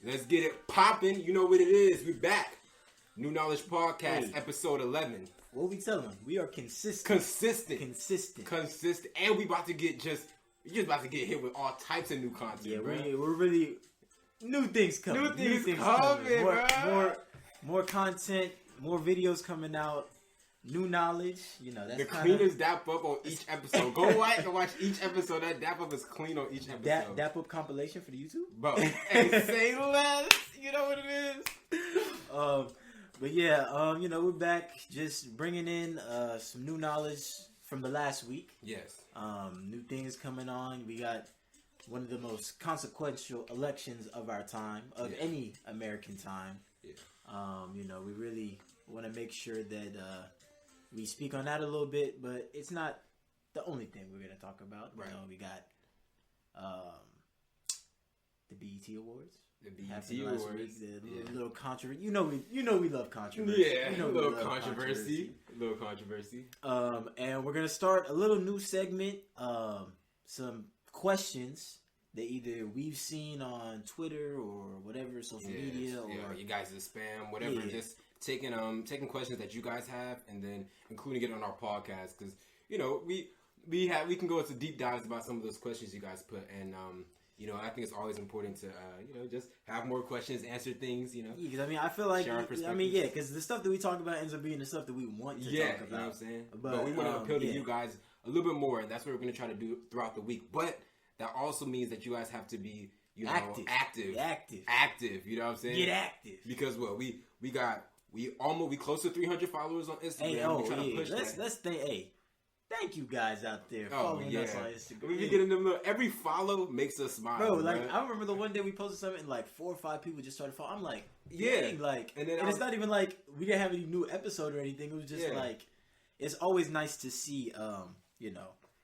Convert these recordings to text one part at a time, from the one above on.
Let's get it popping. You know what it is. We back. New Knowledge Podcast, episode 11. What we telling them? We are consistent. And we about to get we're just about to get hit with all types of new content, yeah, bro. We're really... New things coming. New things coming, more content, more videos coming out. New knowledge, that's the cleanest dap up on each episode. Go watch each episode. That dap up is clean on each episode. Dap up compilation for the YouTube? Bro, hey, say less. You know what it is. But yeah, we're back just bringing in some new knowledge from the last week. Yes. New things coming on. We got one of the most consequential elections of our time, of any American time. Yeah. We really want to make sure that we speak on that a little bit, but it's not the only thing we're going to talk about. Right. We got the BET Awards. The BET Awards. The little controversy. You know we love controversy. Yeah, a little controversy. And we're going to start a little new segment. Some questions that either we've seen on Twitter or whatever, social media, or you guys' spam, whatever. Just taking questions that you guys have and then including it on our podcast, because we can go into deep dives about some of those questions you guys put, and I think it's always important to just have more questions, answer things. Because I feel like because the stuff that we talk about ends up being the stuff that we want to talk about. You know what I'm saying? But we want to appeal to you guys a little bit more, and that's what we're going to try to do throughout the week. But that also means that you guys have to be active. You know what I'm saying? Get active. Because we close to 300 followers on Instagram. Let's think. Thank you guys out there following us on Instagram. We be getting them. Every follow makes us smile, bro. I remember the one day we posted something and 4 or 5 people just started following. I'm like, dang, and it's not even like we didn't have any new episode or anything. It was just it's always nice to see,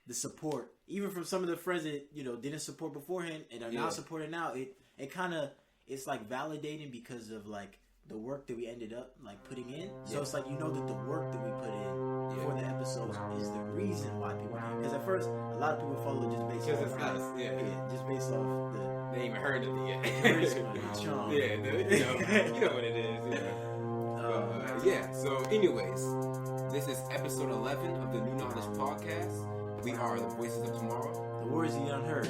the support, even from some of the friends that didn't support beforehand and are not supporting now. It's validating because of the work that we ended up putting in. So it's that the work that we put in for the episodes is the reason why people came. Because at first, a lot of people follow just based off just based off they ain't even heard of it yet. The charm. You know what it is. So anyways, this is episode 11 of the New Knowledge Podcast. We are the voices of tomorrow. The words of the unheard.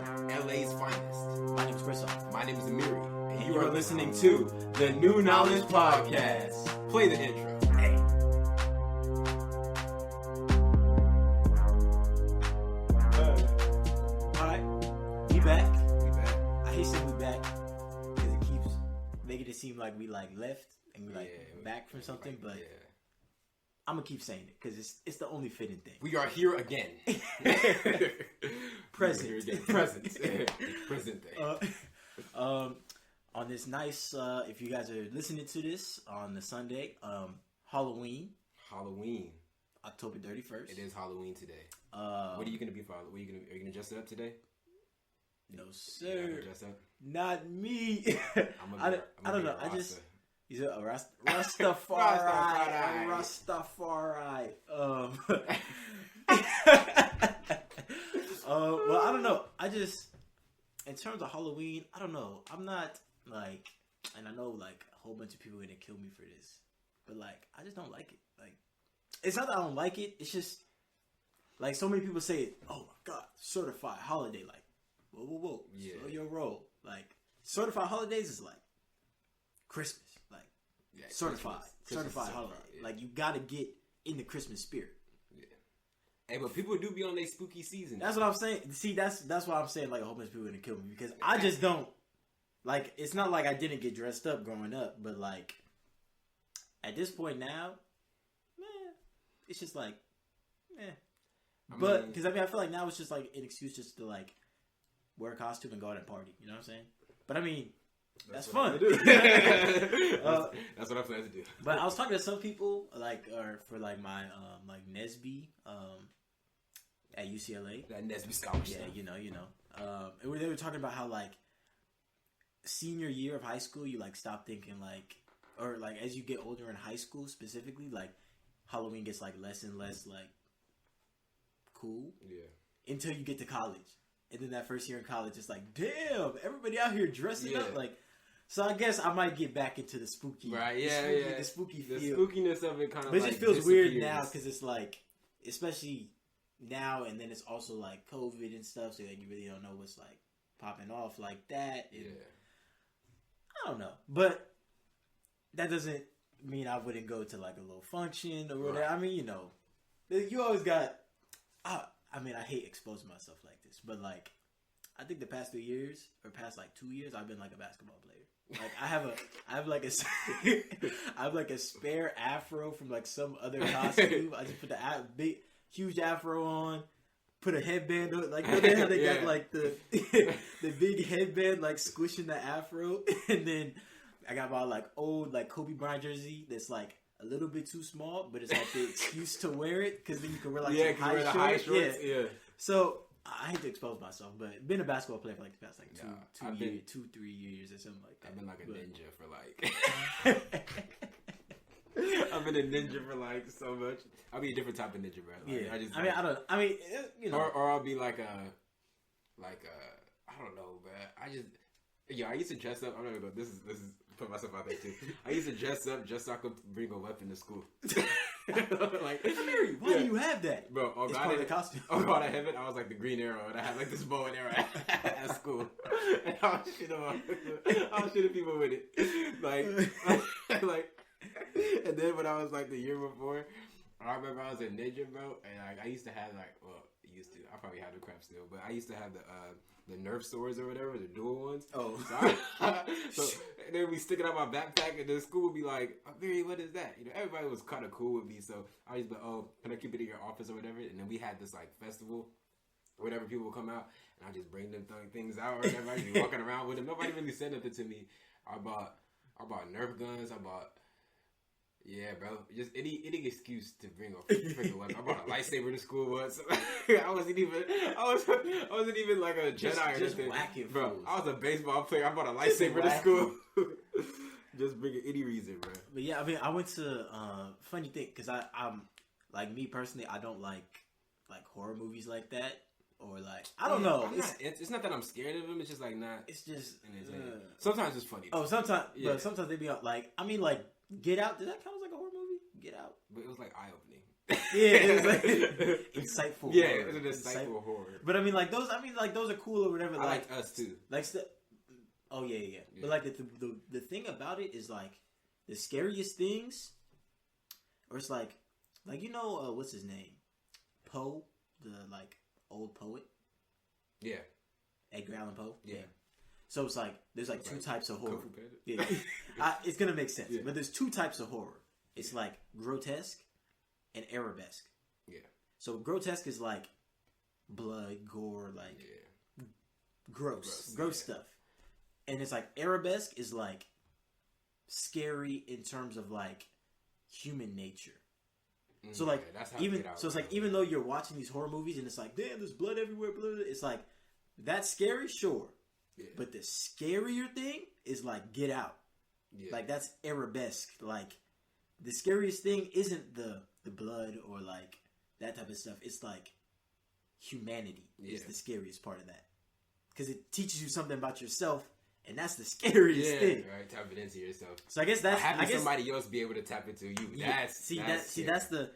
LA's finest. My name is Christoph. My name is Amiri. And you are listening to the New Knowledge Podcast. Play the intro. Hey. Alright. We back. I hate saying we back because it keeps making it seem like we left and we back from something, but I'm gonna keep saying it because it's the only fitting thing. We are here again. Present day. On this nice, if you guys are listening to this on the Sunday, Halloween, October 31st. It is Halloween today. What are you gonna be for? Are you gonna dress it up today? No, sir. Dress up? Not me. I don't know. He's a Rastafari. Well, I don't know. In terms of Halloween, I don't know. I'm not and I know a whole bunch of people are gonna kill me for this, but I just don't like it. It's not that I don't like it. It's just so many people say, "Oh my God, certified holiday!" Whoa, slow your roll. Certified holidays is Christmas. Certified holiday. You gotta get in the Christmas spirit. Yeah. Hey, but people do be on their spooky season. That's what I'm saying. See, that's why I'm saying a whole bunch of people are gonna kill me because I just don't it's not like I didn't get dressed up growing up, but at this point now, it's just But because I feel now it's just an excuse just to wear a costume and go out and party. You know what I'm saying? But that's fun. That's what I plan to do. But I was talking to some people for my Nesby at UCLA. That Nesby scholarship. Yeah, and they were talking about how senior year of high school you stop thinking or as you get older in high school specifically Halloween gets less and less cool. Yeah. Until you get to college. And then that first year in college, it's damn, everybody out here dressing up So I guess I might get back into the spooky, right? The spooky feel. The spookiness of it kind of. But it just feels weird now because it's like, especially now, and then it's also like COVID and stuff, so like you really don't know what's like popping off like that. And I don't know, but that doesn't mean I wouldn't go to like a little function or whatever. Right. I mean, you know, you always got. I mean, I hate exposing myself like this, but like, I think the past 2 years or past like 2 years, I've been like a basketball player. Like I have like a spare afro from like some other costume. I just put the big, huge afro on, put a headband on. Like you know how they got like the big headband like squishing the afro, and then I got my like old like Kobe Bryant jersey that's like a little bit too small, but it's like the excuse to wear it because then you can wear like high shorts. Yeah. So I hate to expose myself, but been a basketball player for like the past like 3 years or something like that. I've been like a ninja for like. I've been a ninja for like so much. I'll be a different type of ninja, bro. Like, I mean, you know, or I'll be like I don't know, man. I used to dress up. I'm not gonna go. This is put myself out there too. I used to dress up just so I could bring a weapon to school. Like, why do you have that, bro? Oh, it's part of the costume. Oh God, I have it. I was like the Green Arrow, and I had like this bow and arrow at school, and I was shooting people with it, like. And then when I was like the year before, I remember I was a ninja, bro, and like I used to have like, I probably have the crap still, but I used to have the Nerf swords or whatever, the dual ones. Oh. So and then we stick it on my backpack, and then school would be like, oh, Barry, what is that? You know, everybody was kind of cool with me, so I was like, oh, can I keep it in your office or whatever? And then we had this like festival, whatever, people would come out, and I just bring them things out or whatever. I'd be walking around with them. Nobody really said nothing to me. I bought Nerf guns. Yeah, bro. Just any excuse to bring a freaking weapon. I brought a lightsaber to school once. I wasn't even like a Jedi or anything. Bro, fools. I was a baseball player. I brought a lightsaber to school. Just bring it any reason, bro. But yeah, I mean, I went to funny thing because I'm like me personally. I don't like horror movies like that. Or like I don't know. It's not that I'm scared of them. It's just like not. It's just sometimes it's funny. Though. Oh, sometimes, but sometimes they be like. I mean, like Get Out. Did that count as like a horror movie? Get Out. But it was like eye opening. Yeah, it was like insightful. Yeah, horror. It was an insightful horror. But I mean, like those. Those are cool or whatever. I like Us too. Like oh yeah. But like the thing about it is like the scariest things, or it's like you know what's his name, Poe, the like old poet. Yeah. Edgar Allan Poe. Yeah. So it's like there's like two types of horror. Yeah. It's gonna make sense. Yeah. But there's two types of horror. It's like grotesque and arabesque. Yeah. So grotesque is like blood, gore, like gross stuff. And it's like arabesque is like scary in terms of like human nature. So like even though you're watching these horror movies and it's like, damn, there's blood everywhere, it's like that's scary, sure. Yeah. But the scarier thing is like Get Out. Yeah. Like that's arabesque. Like the scariest thing isn't the blood or like that type of stuff. It's like humanity is the scariest part of that. Because it teaches you something about yourself, and that's the scariest thing. Right, tap it into yourself. So I guess that's somebody else be able to tap into you. That's the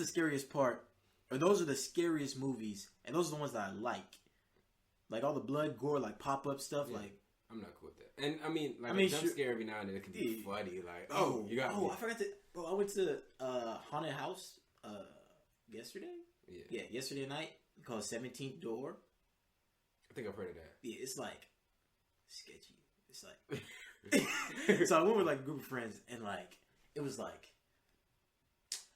scariest part. Or those are the scariest movies, and those are the ones that I like. Like all the blood, gore, like pop up stuff. Yeah. Like I'm not cool with that. And a jump scare every now and then it can be funny. Like you got me. I forgot to. Bro, I went to haunted house yesterday. Yeah, yesterday night called 17th Door. I think I've heard of that. Yeah, it's like sketchy. It's like so I went with like a group of friends and like it was like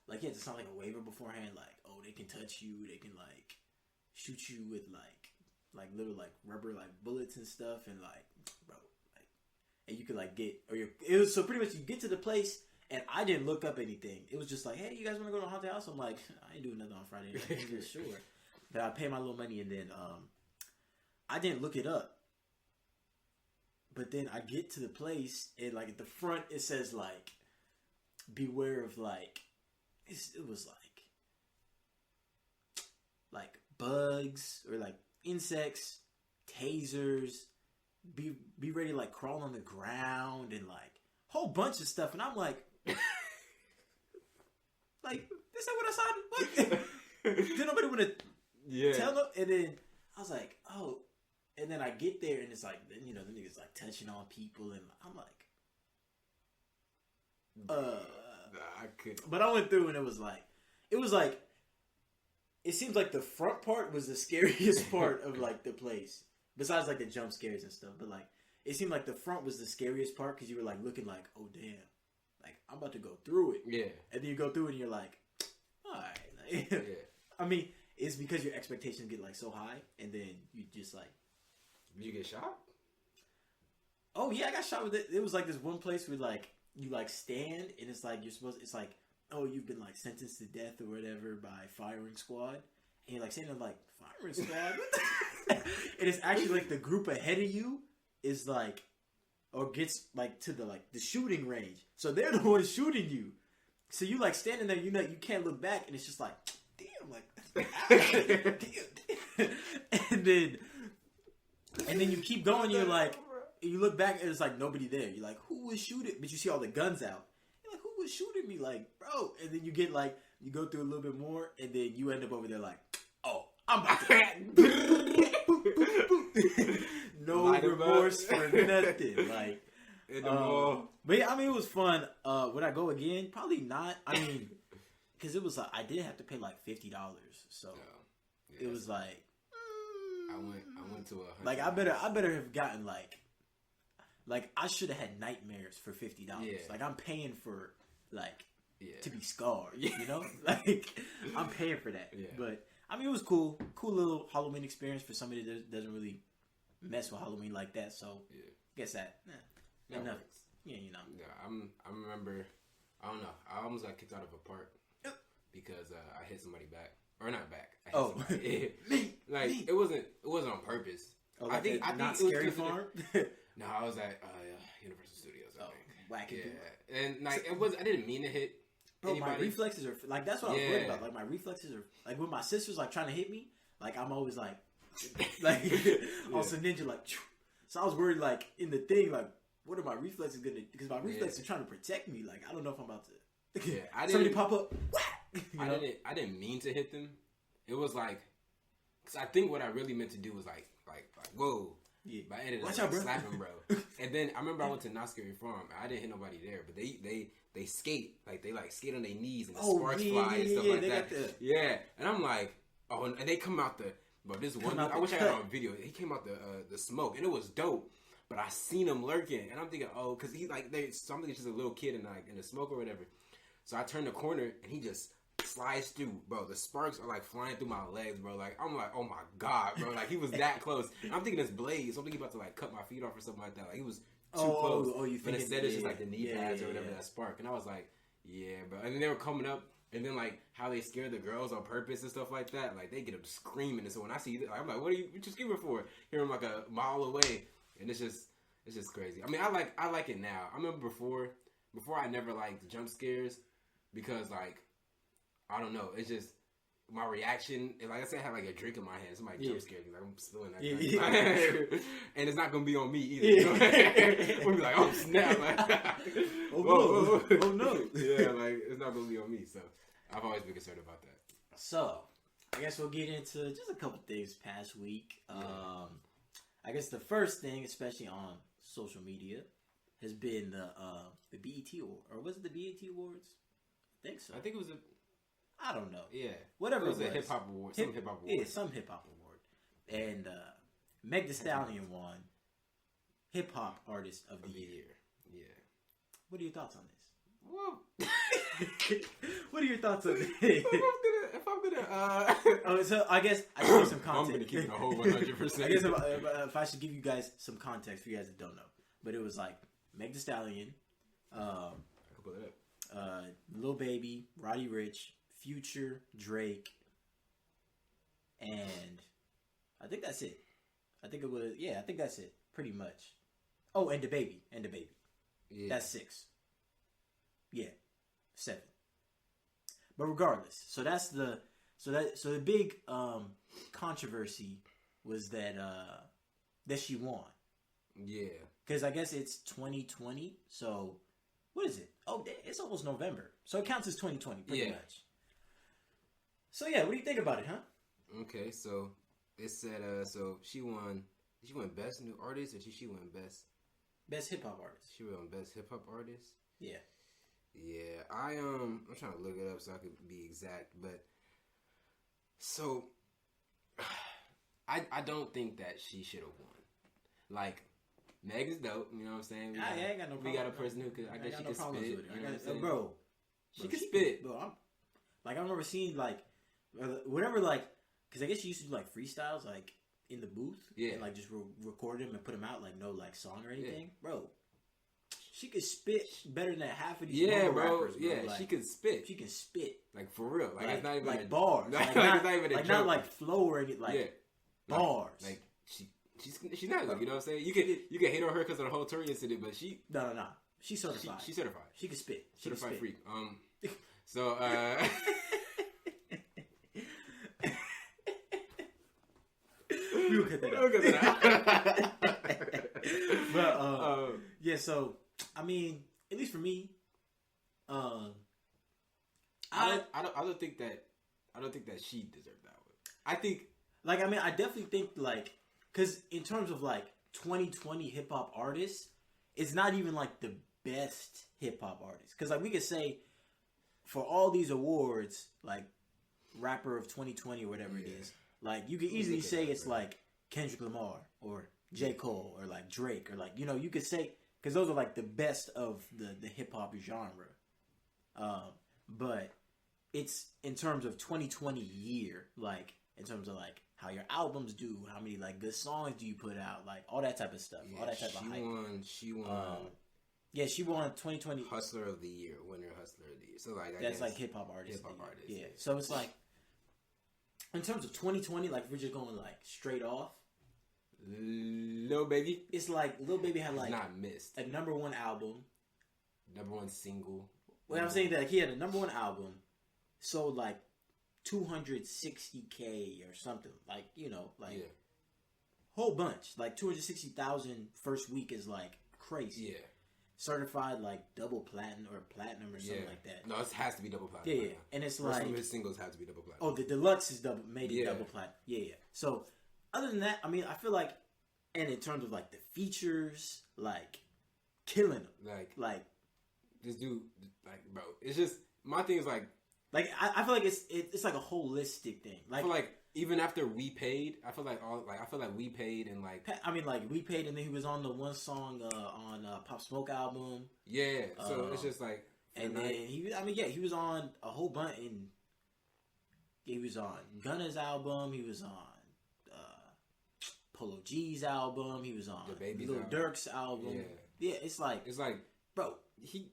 you had to sign like a waiver beforehand. Like they can touch you. They can like shoot you with like little like rubber like bullets and stuff and like bro like and you could like get it was so pretty much you get to the place and I didn't look up anything. It was just like, hey, you guys want to go to a haunted house? I'm like, I ain't doing nothing on Friday night. I'm just sure. But I pay my little money and then I didn't look it up. But then I get to the place and like at the front it says like beware of like it was like bugs or like insects, tasers, be ready to like crawl on the ground and like whole bunch of stuff, and I'm like, like this is what I saw. What? Did nobody want to tell them? And then I was like, oh, and then I get there and it's like, you know, the niggas like touching on people, and I'm like, I could. But I went through and it was like, it seems like the front part was the scariest part of like the place, besides like the jump scares and stuff. But like, it seemed like the front was the scariest part because you were like looking like, oh damn, like I'm about to go through it. Yeah. And then you go through it and you're like, all right. Like, yeah. I mean, it's because your expectations get like so high, and then you just like. Did you get shot? Oh yeah, I got shot with it. It was like this one place where like you like stand, and it's like it's like, oh, you've been like sentenced to death or whatever by firing squad, and you're like standing like firing squad, and it's actually like the group ahead of you is like, or gets like to the shooting range, so they're the ones shooting you. So you like standing there, you know, you can't look back, and it's just like, damn, like, damn. And then you keep going. You're like, you look back, and it's like nobody there. You're like, who was shooting? But you see all the guns out. You're like, who was shooting me? Like, bro. And then you get like, you go through a little bit more, and then you end up over there like, oh, I'm about to. No remorse for nothing. Like. But yeah, I mean, it was fun. Would I go again? Probably not. I mean, because it was I did have to pay like $50, so it was like I went to a like I better have gotten like I should have had nightmares for $50. Yeah. Like I'm paying for to be scarred. You know, like I'm paying for that. Yeah. But I mean, it was cool little Halloween experience for somebody that doesn't really mess with Halloween like that. So guess that. That enough. Works. Yeah, you know. Yeah, I remember. I don't know. I almost got kicked out of a park because I hit somebody back, or not back. I hit somebody. Me. It wasn't on purpose. Oh, like I think not Scary Farm. No, I was at Universal Studios. I think. Wacky. Yeah, and like it was. I didn't mean to hit. Bro, anybody. My reflexes are like that's what I was worried about. Like my reflexes are like when my sister's like trying to hit me. Like I'm always like also ninja like. So I was worried like in the thing like. What are my reflexes gonna? Because my reflexes are trying to protect me. Like I don't know if I'm about to. Yeah, somebody pop up. I didn't mean to hit them. It was like, cause I think what I really meant to do was like whoa. Yeah. But I ended up slapping, bro. And then I remember I went to Not Scary Farm. I didn't hit nobody there, but they skate like they like skate on their knees and the sparks fly and stuff like that. Yeah, and I'm like, oh, and they come out the. But this one, I wish I had it on video. He came out the smoke, and it was dope. But I seen him lurking, and I'm thinking, oh, because he's like, something just a little kid in the smoke or whatever. So I turn the corner, and he just slides through, bro. The sparks are like flying through my legs, bro. Like I'm like, oh my god, bro. Like he was that close. And I'm thinking it's blades. So I'm thinking about to like cut my feet off or something like that. Like he was too close. Oh, you think? But instead it's just like the knee pads or whatever that spark. And I was like, yeah, bro. And then they were coming up. And then, like, how they scare the girls on purpose and stuff like that. Like, they get them screaming. And so when I see it, I'm like, what are you screaming for? Hear them like a mile away. And it's just crazy. I mean, I like it now. I remember before I never liked jump scares because, like, I don't know. It's just my reaction. Like I said, I had like a drink in my hand. Somebody jump scared me. Like I'm spilling that. And it's not gonna be on me either. We'll be like, oh snap! Like, oh no! Yeah, like it's not gonna be on me. So I've always been concerned about that. So I guess we'll get into just a couple things past week. I guess the first thing, especially on social media, has been the BET Award, or was it the BET Awards? I think so. I think it was I don't know. Yeah. Whatever it was. A hip hop award. Some hip hop award. Yeah, some hip hop award. And Meg Thee Stallion won Hip Hop Artist of the Year. Yeah. What are your thoughts on this? Well, what are your thoughts on this? If I'm gonna so I guess I should give some context. I'm gonna keep it a whole 100%. I guess if I should give you guys some context for you guys that don't know. But it was like Meg Thee Stallion, Lil Baby, Roddy Ricch, Future, Drake, and I think that's it. I think that's it, pretty much. Oh, and the baby. Yeah. That's 6. Yeah, 7. But regardless, so the big controversy was that she won. Yeah. Because I guess it's 2020. So, what is it? Oh, it's almost November. So it counts as 2020 pretty much. So yeah, what do you think about it, huh? Okay, so it said so she won best new artist, or she won best hip hop artist. She won best hip hop artist. Yeah. Yeah, I'm trying to look it up so I could be exact, but so I don't think that she should have won. Like, Meg is dope, you know what I'm saying? I ain't got no problem. We got a person who could, I guess she could spit. You know what I'm saying? Bro, she could spit. Bro, I remember seeing like whatever, like, because I guess she used to do like freestyles, like in the booth, and like just record them and put them out, like no like song or anything, bro. She could spit better than half of these rappers, bro. Yeah, like, she could spit. She can spit, like for real. Like it's not even like bars, like, not, it's not even a like joke. not like flow or anything, like bars. Like she's not good. You know what I'm saying? You can hate on her because of the whole Tory incident, but she no. She's certified. She's certified. She can spit. Certified freak. So we will cut that out. But yeah, so I mean, at least for me, I don't think that she deserved that one. I think, like, I mean, I definitely think, like, because in terms of like 2020 hip hop artists, it's not even like the best hip hop artist. Because like we could say for all these awards, like rapper of 2020 or whatever it is, like you could easily say it's like Kendrick Lamar or J. Cole or like Drake or like, you know, you could say, because those are like the best of the hip hop genre. But it's in terms of 2020 year, like in terms of like how your albums do, how many like good songs do you put out, like all that type of stuff, all that type of hype. She won. Yeah, she won 2020 Hustler of the Year, winner Hustler of the Year. So like that's like hip hop artist. Yeah. Yeah. So it's like in terms of 2020, like if we're just going like straight off, Lil Baby. It's like Lil Baby had like not missed a #1 album, #1 single. Well, I'm saying that he had a #1 album, sold like 260K or something, like, you know, like whole bunch, like 260,000 first week is like crazy. Yeah. Certified like double platinum or platinum or something like that. No, it has to be double platinum. Yeah, and it's first like of his singles have to be double platinum. Oh, the deluxe is double platinum. Yeah. So other than that, I mean, I feel like, and in terms of like the features, like killing them, like this dude, like, bro, it's just my thing is like I feel like it's like a holistic thing. Like, I feel like even after We Paid, I feel like We Paid and like, I mean, like We Paid, and then he was on the one song on Pop Smoke album. Yeah, so it's just like, and then he was on a whole bunch. And he was on Gunna's album. He was on Polo G's album. He was on Lil Durk's album. Yeah, it's like, bro, he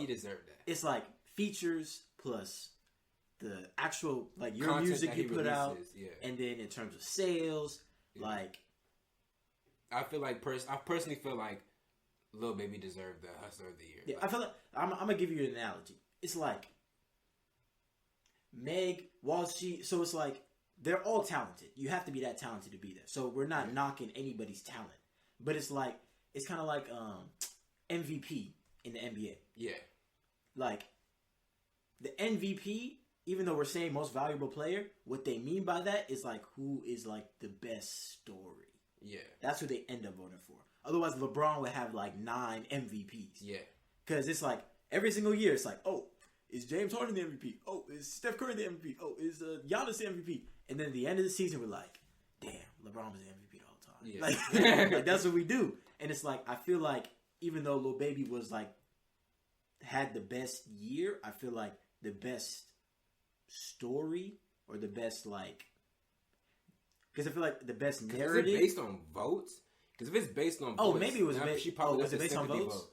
deserved that. It's like features plus the actual like your content music you put out, and then in terms of sales, like I feel like I personally feel like Lil Baby deserved the Hustler of the Year. Yeah, like, I feel like I'm gonna give you an analogy. It's like Meg, so it's like they're all talented. You have to be that talented to be there. So we're not knocking anybody's talent, but it's like it's kind of like MVP in the NBA. Yeah, like the MVP. Even though we're saying most valuable player, what they mean by that is like who is like the best story. Yeah, that's who they end up voting for. Otherwise, LeBron would have like 9 MVPs. Yeah, because it's like every single year, it's like, oh, is James Harden the MVP? Oh, is Steph Curry the MVP? Oh, is Giannis the MVP? And then at the end of the season, we're like, damn, LeBron was the MVP the whole time. Yeah. Like that's what we do. And it's like I feel like even though Lil Baby was like had the best year, I feel like the best story or the best like, because I feel like the best narrative is it based on votes. Because if it's based on votes, maybe it was she probably was it based on votes?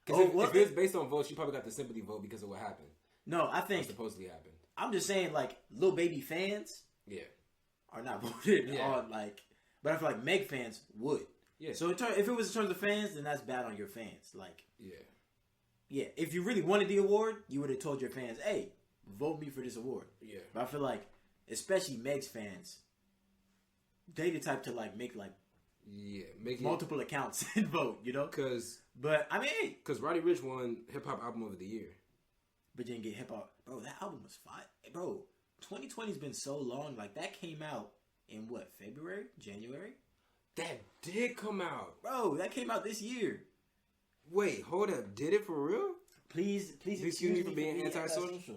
Because if it's based on votes, she probably got the sympathy vote because of what happened. No, I think what supposedly happened. I'm just saying like Lil Baby fans, are not voted on like, but I feel like Meg fans would. Yeah. So if it was in terms of fans, then that's bad on your fans. Like, yeah. If you really wanted the award, you would have told your fans, hey, vote me for this award. Yeah. But I feel like, especially Meg's fans, they the type to like make like Yeah, multiple accounts and vote. You know, but I mean, because Roddy Ricch won Hip Hop Album of the Year, but didn't get hip hop. Bro, that album was fire. Bro, 2020's been so long. Like that came out in what, February, January? That did come out, bro. That came out this year. Wait, hold up. Did it for real? Please excuse me for being antisocial.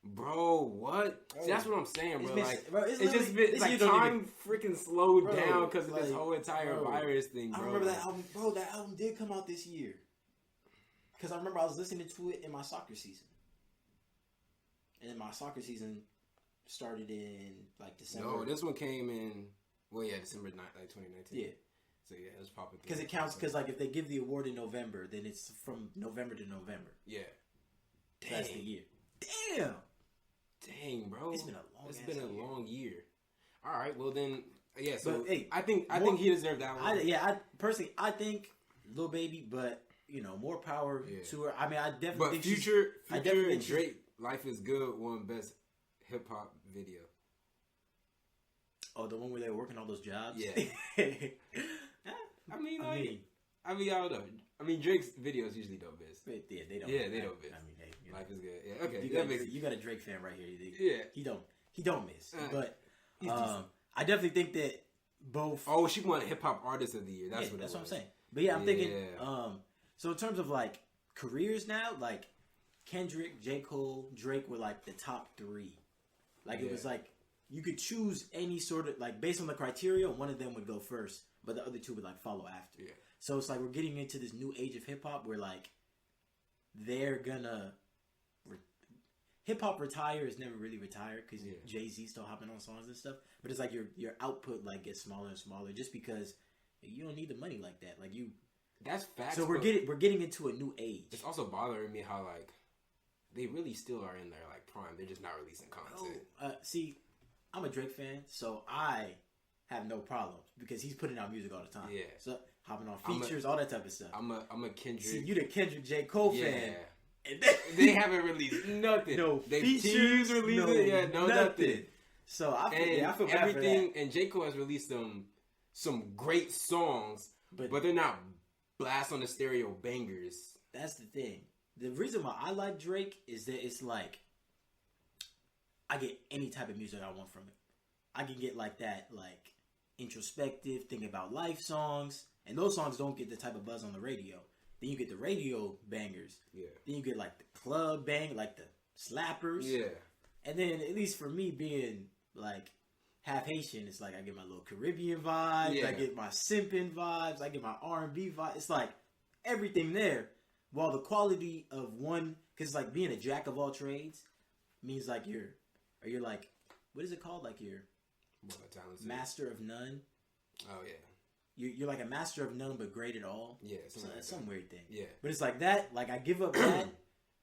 Bro, what? Bro, see, that's what I'm saying, bro. It's just been like time freaking slowed down because of this whole entire virus thing, bro. I remember that album, bro. That album did come out this year. Because I remember I was listening to it in my soccer season. And my soccer season started in like December. No, this one came in, December 9th, like 2019. Yeah. So yeah, it was popping. Because it counts, because like if they give the award in November, then it's from November to November. Yeah. Dang. That's the year. Damn. Dang, bro. It's been a long year. All right, well then, yeah. So but, hey, I think he deserved that one. I think Lil Baby, but you know, more power to her. I mean, I definitely. But think Future and Drake, "Life Is Good" won Best Hip Hop Video. Oh, the one where they were working all those jobs. Yeah. I mean, I don't know. I mean, Drake's videos usually don't miss. Yeah, they don't. Yeah, they don't miss. I mean, hey, Life is good. Yeah, okay. You got a Drake fan right here. Yeah, he don't miss. But I definitely think that both. Oh, she won Hip Hop Artist of the Year. That's what I'm saying. But yeah, I'm thinking. So in terms of like careers now, like Kendrick, J. Cole, Drake were like the top three. Like it was like you could choose any sort of like based on the criteria, one of them would go first, but the other two would like follow after. Yeah. So it's like we're getting into this new age of hip hop where like they're gonna hip hop retire is never really retired because Jay-Z still hopping on songs and stuff. But it's like your output like gets smaller and smaller just because you don't need the money like that. Like you. That's facts. So we're getting into a new age. It's also bothering me how like they really still are in their like prime. They're just not releasing content. See, I'm a Drake fan, so I have no problems because he's putting out music all the time. Yeah. So hopping on features, all that type of stuff. I'm a Kendrick. See, you the Kendrick J. Cole fan. And they haven't released nothing. No they features, released no, it. Yeah, no nothing. So I feel bad everything. For that. And J. Cole has released some great songs, but they're not blast on the stereo bangers. That's the thing. The reason why I like Drake is that it's like I get any type of music I want from it. I can get like that, like introspective, thinking about life songs, and those songs don't get the type of buzz on the radio. Then you get the radio bangers. Yeah. Then you get like the club bang, like the slappers. Yeah. And then at least for me being like half Haitian, it's like I get my little Caribbean vibes. Yeah. I get my simping vibes. I get my R&B vibe. It's like everything there. While the quality of one, because like being a jack of all trades means like you're like, what is it called? Like you're master of none. Oh yeah. You're like a master of none but great at all. Yeah, that's some weird thing. Yeah, but it's like that. Like I give up that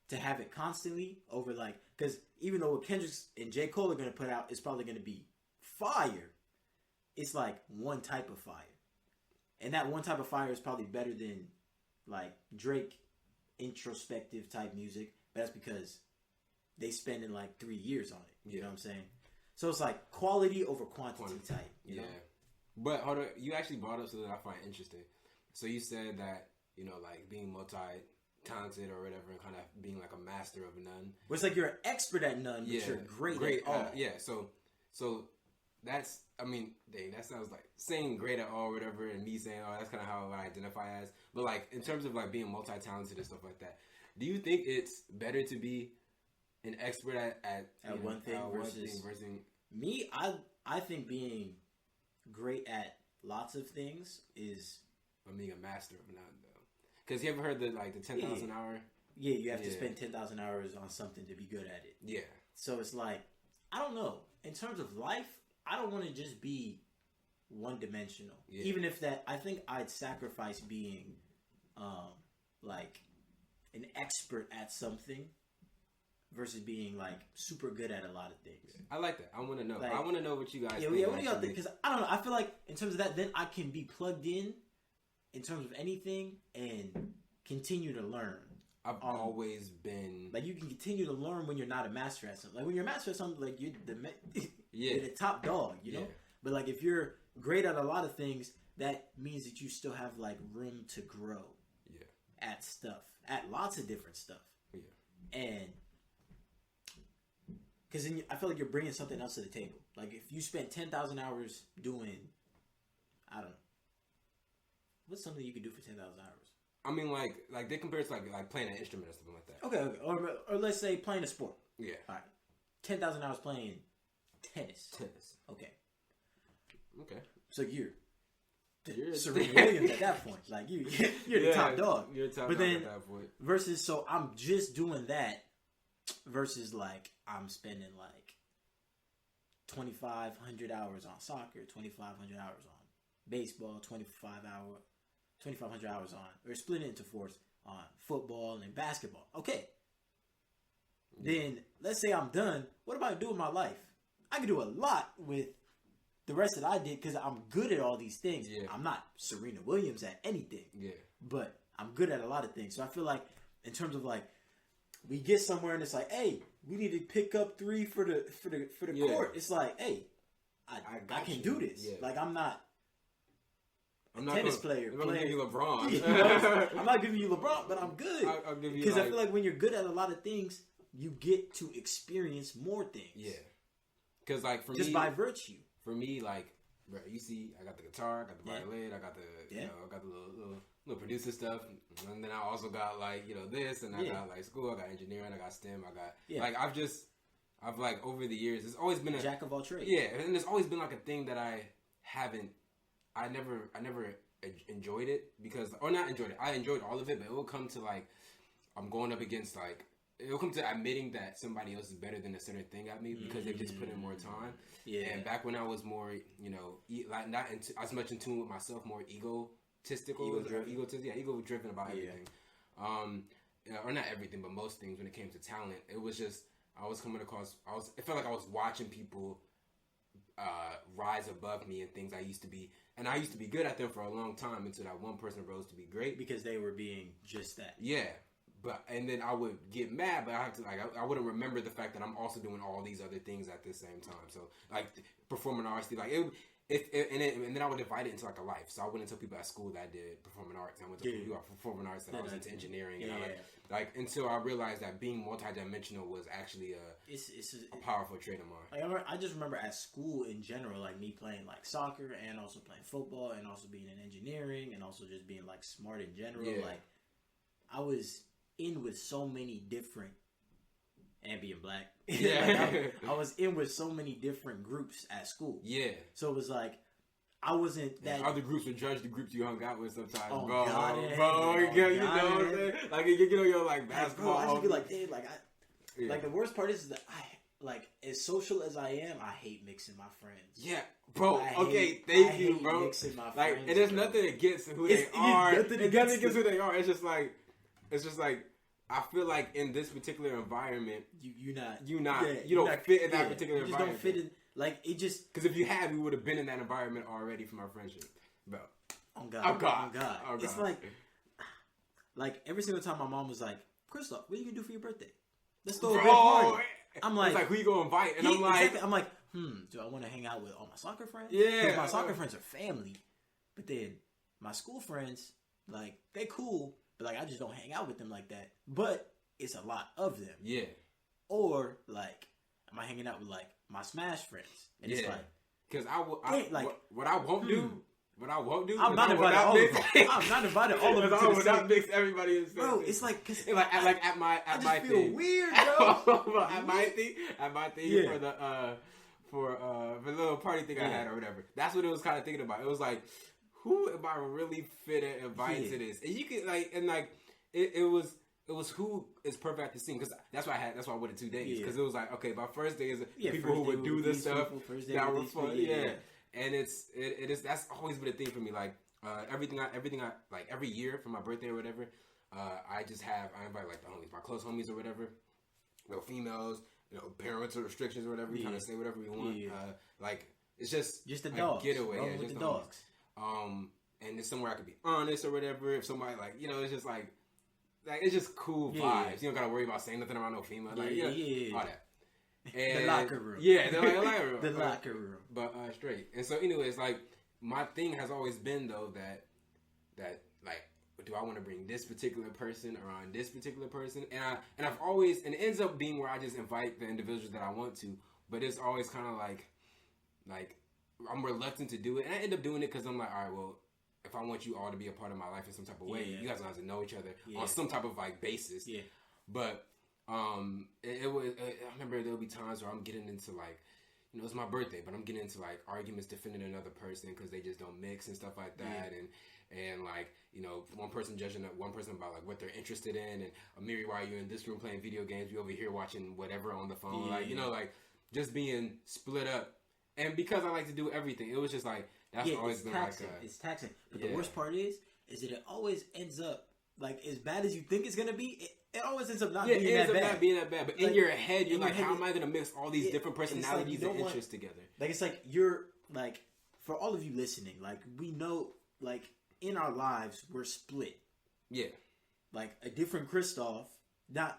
to have it constantly over like because even though what Kendrick and J. Cole are gonna put out is probably gonna be fire. It's like one type of fire, and that one type of fire is probably better than like Drake introspective type music. But that's because they spending like 3 years on it. You know what I'm saying? So it's like quality over quantity type. You know? But hold on, you actually brought up something I find interesting. So you said that, you know, like being multi-talented or whatever and kind of being like a master of none. Well, it's like you're an expert at none, but you're great at all. So that's, I mean, dang, that sounds like saying great at all or whatever and me saying, oh, that's kind of how I identify as. But like in terms of like being multi-talented and stuff like that, do you think it's better to be an expert at one thing versus me? I think being great at lots of things is being a master of none though. Because you ever heard the 10,000 hour? Yeah, you have to spend 10,000 hours on something to be good at it. Yeah. So it's like I don't know. In terms of life, I don't want to just be one dimensional. Yeah. Even if that, I think I'd sacrifice being like an expert at something versus being like super good at a lot of things. I like that. I want to know. Like, I want to know what you guys think. Yeah, what do y'all think? Because I don't know. I feel like in terms of that, then I can be plugged in terms of anything and continue to learn. I've always been like you can continue to learn when you're not a master at something. Like when you're a master at something, like you're the top dog, you know. But like if you're great at a lot of things, that means that you still have like room to grow. Yeah. At stuff, at lots of different stuff. Yeah. And because then I feel like you're bringing something else to the table. Like if you spent 10,000 hours doing, I don't know, what's something you could do for 10,000 hours? I mean, like they compare it to like playing an instrument or something like that. Okay. Or let's say playing a sport. Yeah. All right. 10,000 hours playing tennis. Okay. So you're Serena Williams at that point. Like you're the top dog. You're the top dog at that point. Versus, so I'm just doing that. Versus, like I'm spending like 2,500 hours on soccer, 2,500 hours on baseball, 2,500 hours on, or split it into fours on football and basketball. Okay. Then let's say I'm done. What am I doing with my life? I can do a lot with the rest that I did because I'm good at all these things. Yeah. I'm not Serena Williams at anything. Yeah. But I'm good at a lot of things. So I feel like in terms of like we get somewhere and it's like, hey, we need to pick up 3 for the court. It's like, hey, I can do this. Yeah. Like I'm not a tennis player. I'm not giving you LeBron. You know, I'm not giving you LeBron, but I'm good. I'll give you because I feel like when you're good at a lot of things, you get to experience more things. Yeah. Because like for just me, by virtue. For me, like, bro, you see, I got the guitar, I got the violin, I got the I got the little producer stuff, and then I also got like this, and I got like school, I got engineering, I got STEM, I got like I've like over the years, it's always been a jack of all trades. Yeah, and there's always been like a thing that I never enjoyed it because, or not enjoyed it. I enjoyed all of it, but it will come to like I'm going up against like. It'll come to admitting that somebody else is better than a certain thing at me because they've just put in more time. Yeah. And back when I was more, like not as much in tune with myself, more ego-driven about everything. Or not everything, but most things when it came to talent. It was just, it felt like I was watching people rise above me and things I used to be. And I used to be good at them for a long time until that one person rose to be great. Because they were being just that. Yeah. And then I would get mad, but I have to I wouldn't remember the fact that I'm also doing all these other things at the same time. So like performing arts, like and then I would divide it into like a life. So I wouldn't tell people at school that I did performing arts. I went to people at performing arts, and I was into engineering. And like until I realized that being multidimensional was actually a powerful trait of mine. Like I just remember at school in general, like me playing like soccer and also playing football and also being in engineering and also just being like smart in general. Yeah. Like I was in with so many different, and being black. Like I was in with so many different groups at school. Yeah. So it was like, I wasn't that. Other groups would judge the groups you hung out with sometimes. Oh, bro. God, you know what I'm saying? Like, your like basketball. Bro, I just be like, hey, like, like the worst part is that like, as social as I am, I hate mixing my friends. Yeah, bro. Thank you, bro. Mixing my like, friends, and there's nothing against who they are. Nothing against who they are. It's just like, I feel like in this particular environment, you don't fit in that particular environment. Don't fit in. Like it just because if you had, we would have been in that environment already from our friendship, bro. Oh God. It's like every single time my mom was like, "Christoph, what are you gonna do for your birthday? Let's throw a big party." I'm like, it's like, who you gonna invite? And I'm like, do I want to hang out with all my soccer friends? Yeah, because my soccer friends are family, but then my school friends, like, they cool. But, like, I just don't hang out with them like that. But it's a lot of them. Yeah. Or, like, am I hanging out with, like, my Smash friends? And it's like... Because what I won't do... I'm not inviting all of them. I'm not inviting all of them to the same. Not mix everybody in the same. Bro, it's like... Cause at my I thing. feel weird, bro. at my thing for the little party thing I had or whatever. That's what it was kind of thinking about. It was like... Who am I really fit at inviting to this? And you could it was who is perfect at the scene because that's why I waited 2 days because it was like okay, my first day is people who would do this stuff that were fun, and that's always been a thing for me. Like everything I like every year for my birthday or whatever, I invite like the homies, my close homies or whatever, females, parental restrictions or whatever. We kind of say whatever we want. Like it's just the dogs, getaway, with the dogs. And it's somewhere I could be honest or whatever. If somebody it's just like it's just cool vibes. You don't gotta worry about saying nothing around no female. All that. And the locker room. Yeah, the locker room. The locker room. But straight. And so, anyways, like my thing has always been though that like, do I want to bring this particular person around this particular person? And I've always, and it ends up being where I just invite the individuals that I want to, but it's always kind of like I'm reluctant to do it, and I end up doing it because I'm like, all right, well, if I want you all to be a part of my life in some type of way, you guys will have to know each other on some type of like basis. Yeah. But it was. I remember there'll be times where I'm getting into like, you know, it's my birthday, but I'm getting into like arguments defending another person because they just don't mix and stuff like that, and like, you know, one person judging one person about like what they're interested in, and Amiri, why are you in this room playing video games? You over here watching whatever on the phone, like, you know, like just being split up. And because I like to do everything, it was just like that's always been taxing. It's taxing. But the worst part is that it always ends up like as bad as you think it's gonna be. It always ends up not being that bad. Not being that bad. But like, in your head, you're like, how am I gonna mix all these different personalities and interests together? Like it's like you're like, for all of you listening, like we know, like in our lives we're split. Yeah. Like a different Christoph, I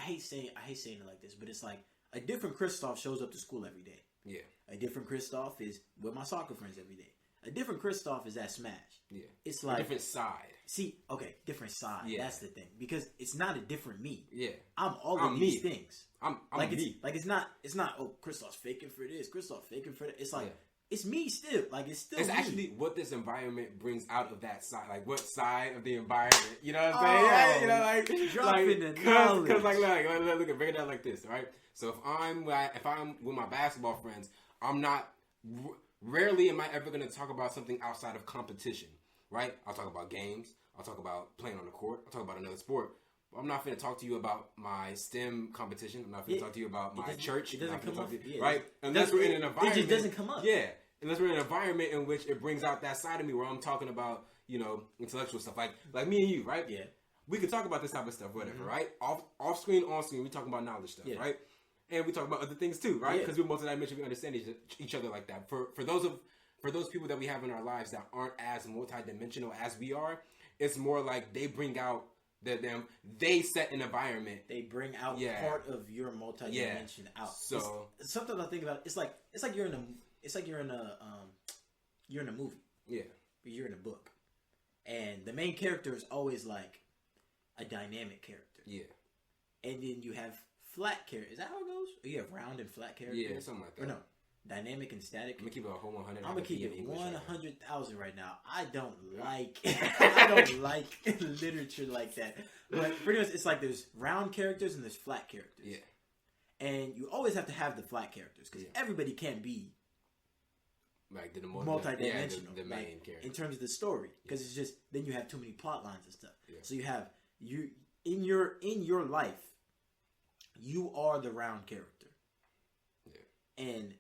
hate saying it like this, but it's like a different Christoph shows up to school every day. Yeah. A different Christoph is with my soccer friends every day. A different Christoph is at Smash. Yeah. It's like a different side. See, okay, different side. Yeah. That's the thing. Because it's not a different me. Yeah. I'm all of these things. I'm like me. It's not oh, Christoph's faking for this, Christoph faking for that. It's like it's me still. Like it's still me. Actually what this environment brings out of that side. Like what side of the environment. You know what I'm saying? Yeah, you know, like dropping the knowledge. Because look at break it down like this, right? So if I'm with my basketball friends, I'm not. Rarely am I ever going to talk about something outside of competition, right? I'll talk about games. I'll talk about playing on the court. I'll talk about another sport. But I'm not going to talk to you about my STEM competition. I'm not going to talk to you about my church. It doesn't come up, right? Unless we're in an environment. It just doesn't come up. Yeah, unless we're in an environment in which it brings out that side of me where I'm talking about, you know, intellectual stuff, like me and you, right? Yeah, we could talk about this type of stuff, whatever, right? Off screen, on screen, we talk about knowledge stuff, right? And we talk about other things too, right? Because we're multidimensional, we understand each other like that. For those people that we have in our lives that aren't as multidimensional as we are, it's more like they bring out they set an environment. They bring out part of your multidimension out. So it's something I think about. It's like you're in a movie. Yeah, you're in a book, and the main character is always like a dynamic character. Yeah, and then you have flat characters. Is that how it goes? Or you have round and flat characters? Yeah, something like that. Or no, dynamic and static. I'm gonna keep it a whole 100. I'm gonna keep it 100,000 right now. I don't like literature like that. But pretty much, it's like there's round characters and there's flat characters. Yeah. And you always have to have the flat characters because everybody can't be like the multidimensional. The main character in terms of the story, because it's just then you have too many plot lines and stuff. Yeah. So you have in your life. You are the round character. Yeah. And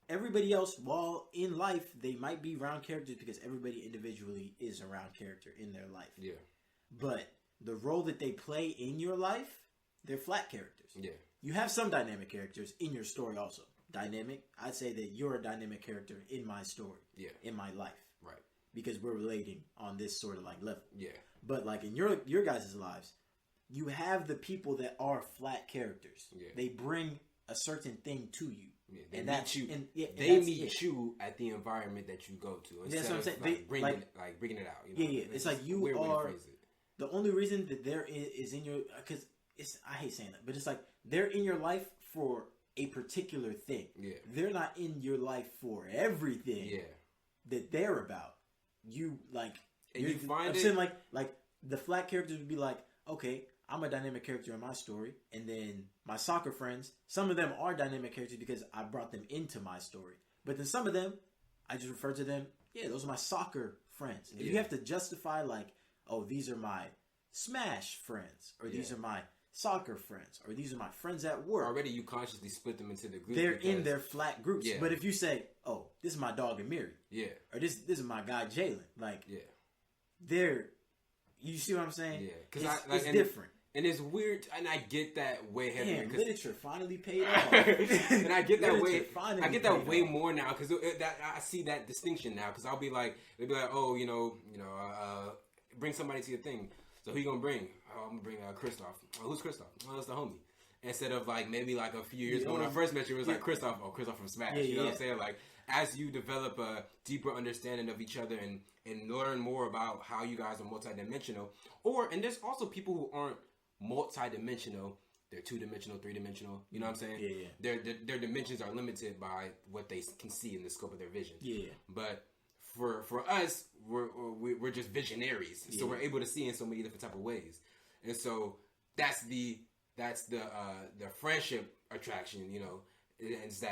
everybody else, while in life, they might be round characters because everybody individually is a round character in their life. Yeah. But the role that they play in your life, they're flat characters. Yeah. You have some dynamic characters in your story also. Dynamic, I'd say that you're a dynamic character in my story. Yeah. In my life. Right. Because we're relating on this sort of like level. Yeah. But like in your guys' lives, you have the people that are flat characters. Yeah. They bring a certain thing to you. Yeah, they meet you at the environment that you go to. That's what I'm saying. Like, bringing it out. You know? Yeah. It's like you are. The only reason that they're is in your, because I hate saying that, but it's like they're in your life for a particular thing. Yeah. They're not in your life for everything. Yeah. That they're about. You like. And you find I'm saying like the flat characters would be like, okay, I'm a dynamic character in my story, and then my soccer friends, some of them are dynamic characters because I brought them into my story. But then some of them, I just refer to them, those are my soccer friends. If you have to justify like, oh, these are my Smash friends, or these are my soccer friends, or these are my friends at work. Already you consciously split them into the groups. They're in their flat groups. Yeah. But if you say, oh, this is my dog Amiri. Yeah. Or this is my guy Jalen. Like, they're, you see what I'm saying? Yeah. Because it's different. And it's weird, and I get that way heavier. Damn, literature finally paid off. And I get that way. I get that way more now because I see that distinction now. Because I'll be like, they'll be like, oh, bring somebody to your thing. So who you gonna bring? Oh, I'm gonna bring Christoph. Oh, who's Christoph? Oh, that's the homie. Instead of like maybe like a few years ago when I first met you, it was like Christoph. Oh, Christoph from Smash. You know what I'm saying? Like as you develop a deeper understanding of each other and learn more about how you guys are multidimensional, and there's also people who aren't multidimensional. They're 2-dimensional, 3-dimensional. You know what I'm saying? Yeah. Their dimensions are limited by what they can see in the scope of their vision. Yeah. But for us, we're just visionaries, so we're able to see in so many different type of ways, and so that's the friendship attraction. You know, is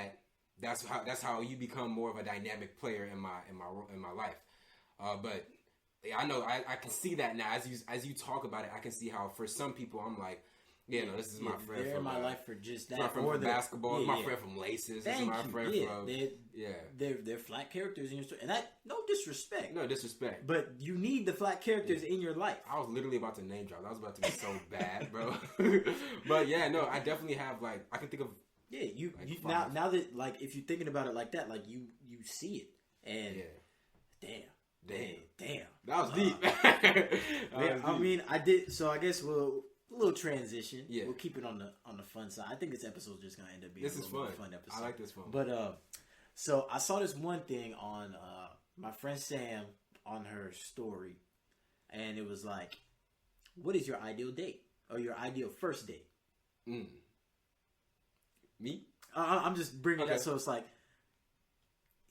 that's how you become more of a dynamic player in my life. But I know I can see that now as you talk about it. I can see how for some people I'm like, yeah, no, this is my friend. They're in my life for just that. My friend from basketball. My friend from Laces. This is my friend from They're flat characters in your story, and that no disrespect. No disrespect. But you need the flat characters in your life. I was literally about to name drop. I was about to be so bad, bro. But yeah, no, I definitely have I can think of. Yeah, you now that if you're thinking about it like that, you see it, and damn, that was deep. I mean, I did. So I guess we'll. A little transition. Yeah, we'll keep it on the fun side. I think this episode is just gonna end up being a fun episode. I like this one. But so I saw this one thing on my friend Sam on her story, and it was like, "What is your ideal date or your ideal first date?" Me? I'm just bringing that. So it's like,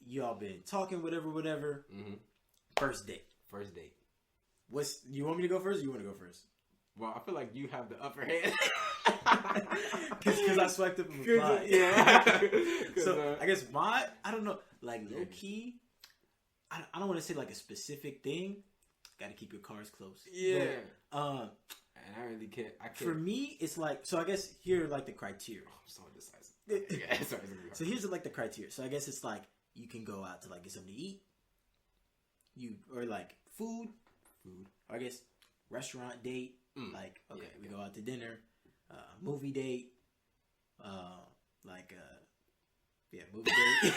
y'all been talking, whatever. Mm-hmm. First date. You want me to go first? Or you want to go first? Well, I feel like you have the upper hand. Because I swiped up and replied. Yeah. So, I guess I don't know, low key, I don't want to say a specific thing. Got to keep your cards close. Yeah. But, and I really can't. For me, it's so I guess here are the criteria. Oh, I'm so indecisive. Yeah, sorry. So here's the criteria. So I guess it's you can go out to get something to eat. Or food. Or I guess restaurant date. We go out to dinner, movie date, movie date.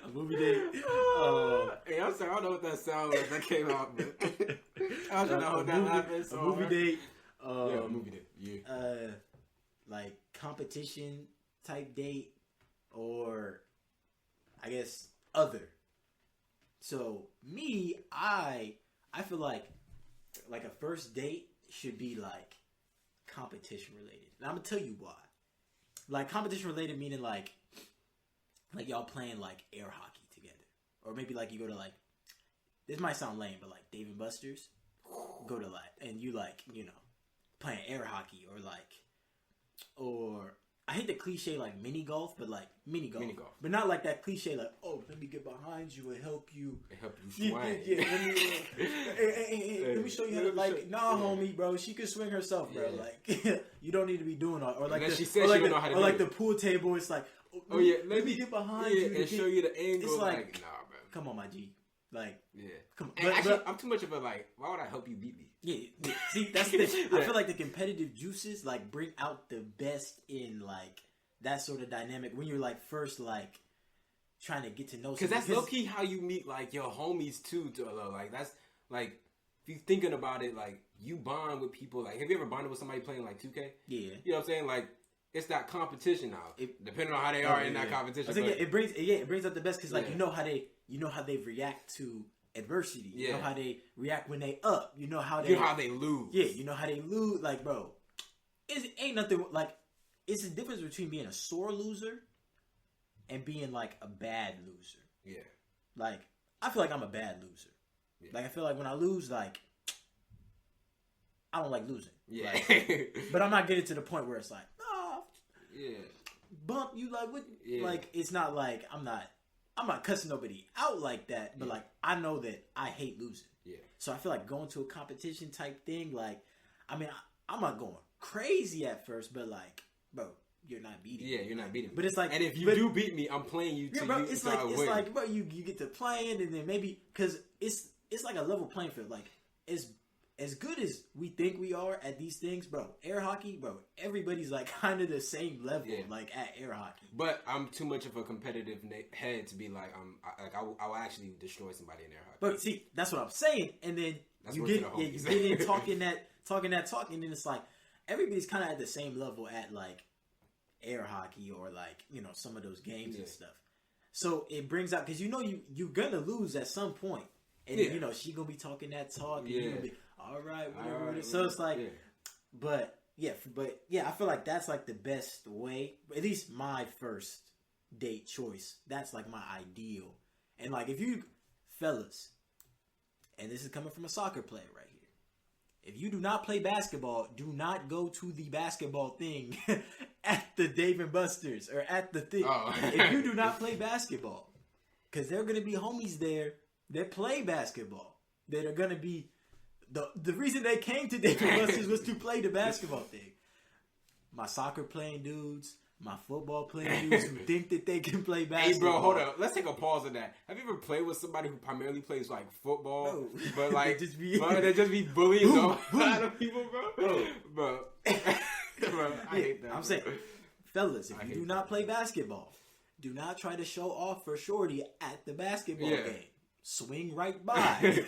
A movie date. Hey, I'm sorry, I don't know what that sound was that came out, but I don't know how that happened. A movie date. A movie date. Yeah. Competition type date, or I guess other. So me, I feel like a first date should be competition related. And I'm gonna tell you why. Competition related meaning y'all playing air hockey together, or maybe you go to this might sound lame, but Dave and Buster's, go to and you playing air hockey, or I hate the cliche mini golf, but mini golf, but not that cliche let me get behind you and help you swing. Let me show you how to homie, bro, she can swing herself, bro. You don't need to be doing all, or she said she don't know how to do it. The pool table, it's let me get behind you and show you the angle. It's nah, bro. Come on, my G. Come on. And actually, I'm too much of a why would I help you beat me? Yeah. See, that's the thing. I feel the competitive juices bring out the best in that sort of dynamic when you're first trying to get to know. Because that's low key how you meet your homies too. That's if you thinking about it, you bond with people. Have you ever bonded with somebody playing 2K? Yeah. You know what I'm saying? It's that competition now. Depending on how they are in that competition. I think it brings out the best because you know how they react to adversity. You know how they react when they up. You know how they lose. Yeah, you know how they lose. Bro, it ain't nothing it's the difference between being a sore loser and being a bad loser. Yeah. I feel I'm a bad loser. Yeah. I feel when I lose, I don't like losing. Yeah. But I'm not getting to the point where it's yeah. Bump you what? Yeah. It's not I'm not cussing nobody out like that, but I know that I hate losing. Yeah. So I feel going to a competition type thing, I mean, I'm not going crazy at first, but bro, you're not beating me. Yeah, you're not beating me. But it's and if you do beat me, I'm playing you to bro, you. It's bro, you get to playing, and then maybe because it's a level playing field. As good as we think we are at these things, bro, air hockey, bro, everybody's kind of the same level, at air hockey. But I'm too much of a competitive head to be I will actually destroy somebody in air hockey. But see, that's what I'm saying. And then you get in talking that, and then it's everybody's kind of at the same level at air hockey or like, you know, some of those games and stuff. So it brings out, because you know you're gonna lose at some point. And you know, she gonna be talking that talk and you're gonna be all right, whatever. So it's like but I feel like that's like the best way, at least my first date choice. That's like my ideal. And like, if you fellas, and this is coming from a soccer player right here, if you do not play basketball, do not go to the basketball thing at the Dave & Buster's or at the thing. If you do not play basketball, because there are going to be homies there that play basketball, that are going to be the reason they came to Dave & Buster's was to play the basketball thing. My soccer playing dudes, my football playing dudes who think that they can play basketball. Hey, bro, hold up. Let's take a pause on that. Have you ever played with somebody who primarily plays like football, but like they just be bullying the lot of people, bro? Bro, I hate that. I'm saying, fellas, if you do not play basketball, do not try to show off for shorty at the basketball game. Swing right by.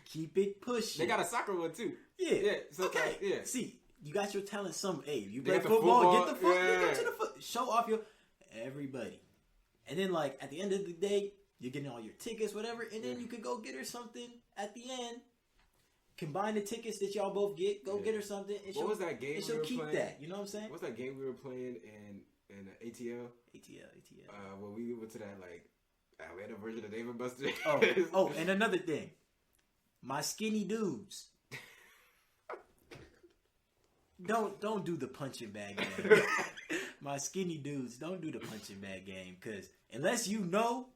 Keep it pushing. They got a soccer one too. Yeah. So okay. See, you got your talent. You play football. Get the foot. You go to the foot. Show off your everybody. And then, like, at the end of the day, you're getting all your tickets, whatever. And then you could go get her something at the end. Combine the tickets that y'all both get. Go get her something. And what was that game? And she'll keep playing? That. You know what I'm saying? What's that game we were playing in ATL? ATL. When we went to that, like, we had a version of Dave & Buster's. Oh, and another thing, my skinny dudes. Don't do the punching bag game. My skinny dudes, don't do the punching bag game, because unless you know,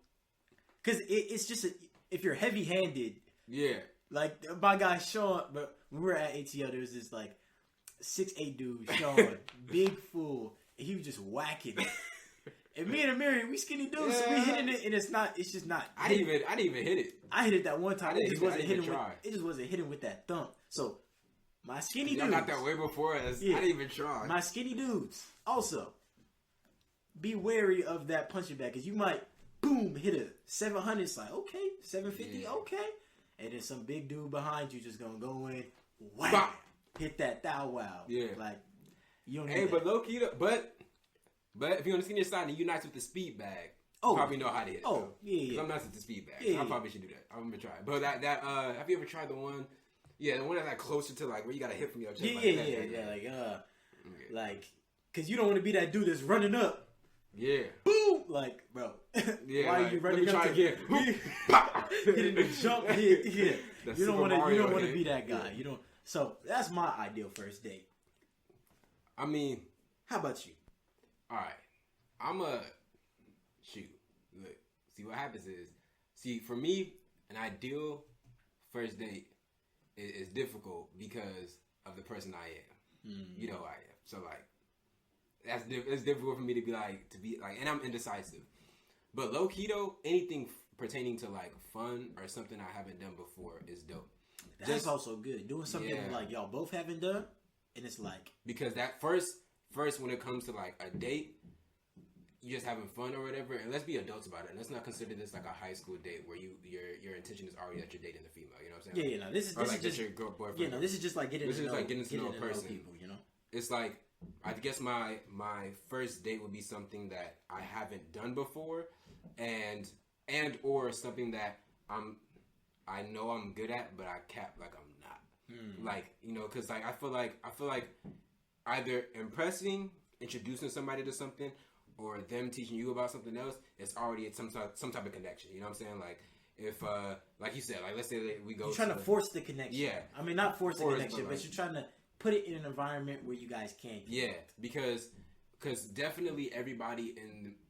because it's just if you're heavy handed. Yeah. Like my guy Sean, but when we were at ATL, there was this like 6'8" dude, Sean, big fool, and he was just whacking it. And me and Amiri, we skinny dudes, so we hitting it, and it's just not. I didn't even hit it. I hit it that one time. It just wasn't hitting with that thump. So my skinny dudes. I got that way before us. I didn't even try. My skinny dudes. Also, be wary of that punching bag, because you might boom hit a 700. It's like, okay, 750, okay, and then some big dude behind you just gonna go in, wham, hit that thou wow. Yeah, like you don't. Hey, but low key, But if you're on the senior side and you nice with the speed bag, you probably know how to hit it. Oh, yeah. I'm nice with the speed bag. So I probably should do that. I'm gonna try it. But that have you ever tried the one? Yeah, the one that's like closer to like where you got to hit from your chest. Like, cause you don't want to be that dude that's running up. Yeah. Boom! Like, bro. Yeah. Why are you running up? Again. Hitting the jump hit. Yeah. You don't want to be that guy. You don't. So that's my ideal first date. I mean, how about you? All right, shoot. Look, see what happens is, for me, an ideal first date is difficult because of the person I am. Mm-hmm. You know I am. So like, it's difficult for me to be like, and I'm indecisive. But low key though, anything pertaining to like fun or something I haven't done before is dope. That's also good. Doing something like y'all both haven't done, and it's like, because that first when it comes to like a date, you just having fun or whatever, and let's be adults about it. And let's not consider this like a high school date where your intention is already that you're dating the female. You know what I'm saying? Yeah. This is just your girl boyfriend. Yeah, no, this is just like getting to know a person. People, you know, it's like, I guess my first date would be something that I haven't done before, and or something that I know I'm good at, but I cap like I'm not. Like, you know, because like I feel like either introducing somebody to something, or them teaching you about something else, it's already some type of connection. You know what I'm saying? Like, if, like you said, like, let's say that we go. You're trying to force the connection. Yeah. I mean, not force the connection, but you're trying to put it in an environment where you guys can't. Yeah, because definitely everybody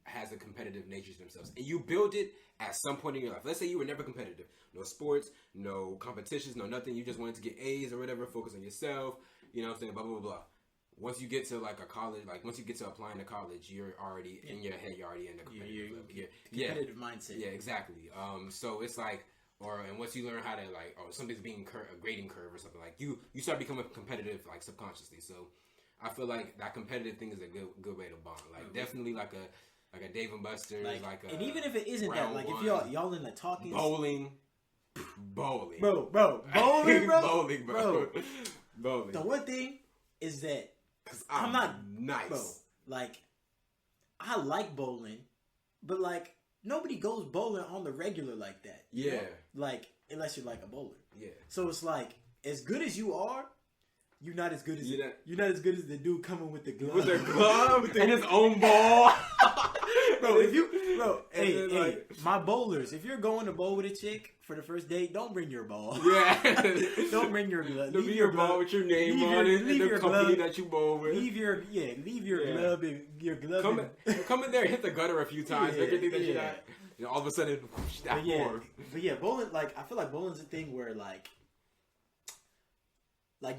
has a competitive nature to themselves, and you build it at some point in your life. Let's say you were never competitive, no sports, no competitions, no nothing. You just wanted to get A's or whatever, focus on yourself. You know what I'm saying? Blah blah blah blah. Once you get to like a college, like once you get to applying to college, you're already in your head. You're already in the competitive mindset. Yeah, exactly. So it's like, and once you learn how to like, something's being a grading curve or something, like you start becoming competitive like subconsciously. So I feel like that competitive thing is a good way to bond. Like definitely like a Dave & Buster's, and even if it isn't that, like if y'all in the talking bowling, bro, bowling, bro. The one thing is that I'm not nice. Bro, like, I like bowling, but like nobody goes bowling on the regular like that. You know? Like unless you're like a bowler. Yeah. So it's like as good as you are, you're not as good as you're not as good as the dude coming with the glove. With the glove and his own ball. Hey, my bowlers, if you're going to bowl with a chick for the first date, don't bring your ball. Yeah. Don't bring your glove. Leave your ball with your name on it and the company that you bowl with. Leave your glove and your glove. Come in there and hit the gutter a few times. Make you think that you're not, all of a sudden, that form. But yeah, bowling, like, I feel like bowling's a thing where, like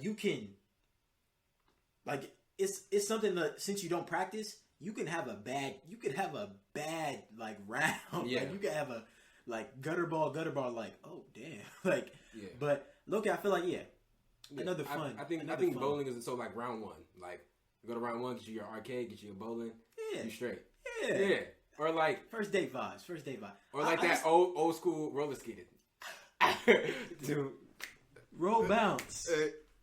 you can, like, it's something that, since you don't practice, you can have a bad like round. Yeah. Like, you can have a like gutter ball, like, oh damn. Like, but look, I feel like another fun. I think bowling is so like round one. Like, you go to round one, get you your arcade, get you your bowling, you straight. Yeah. Or like first date vibes. Or like that old school roller skating. Dude, roll bounce.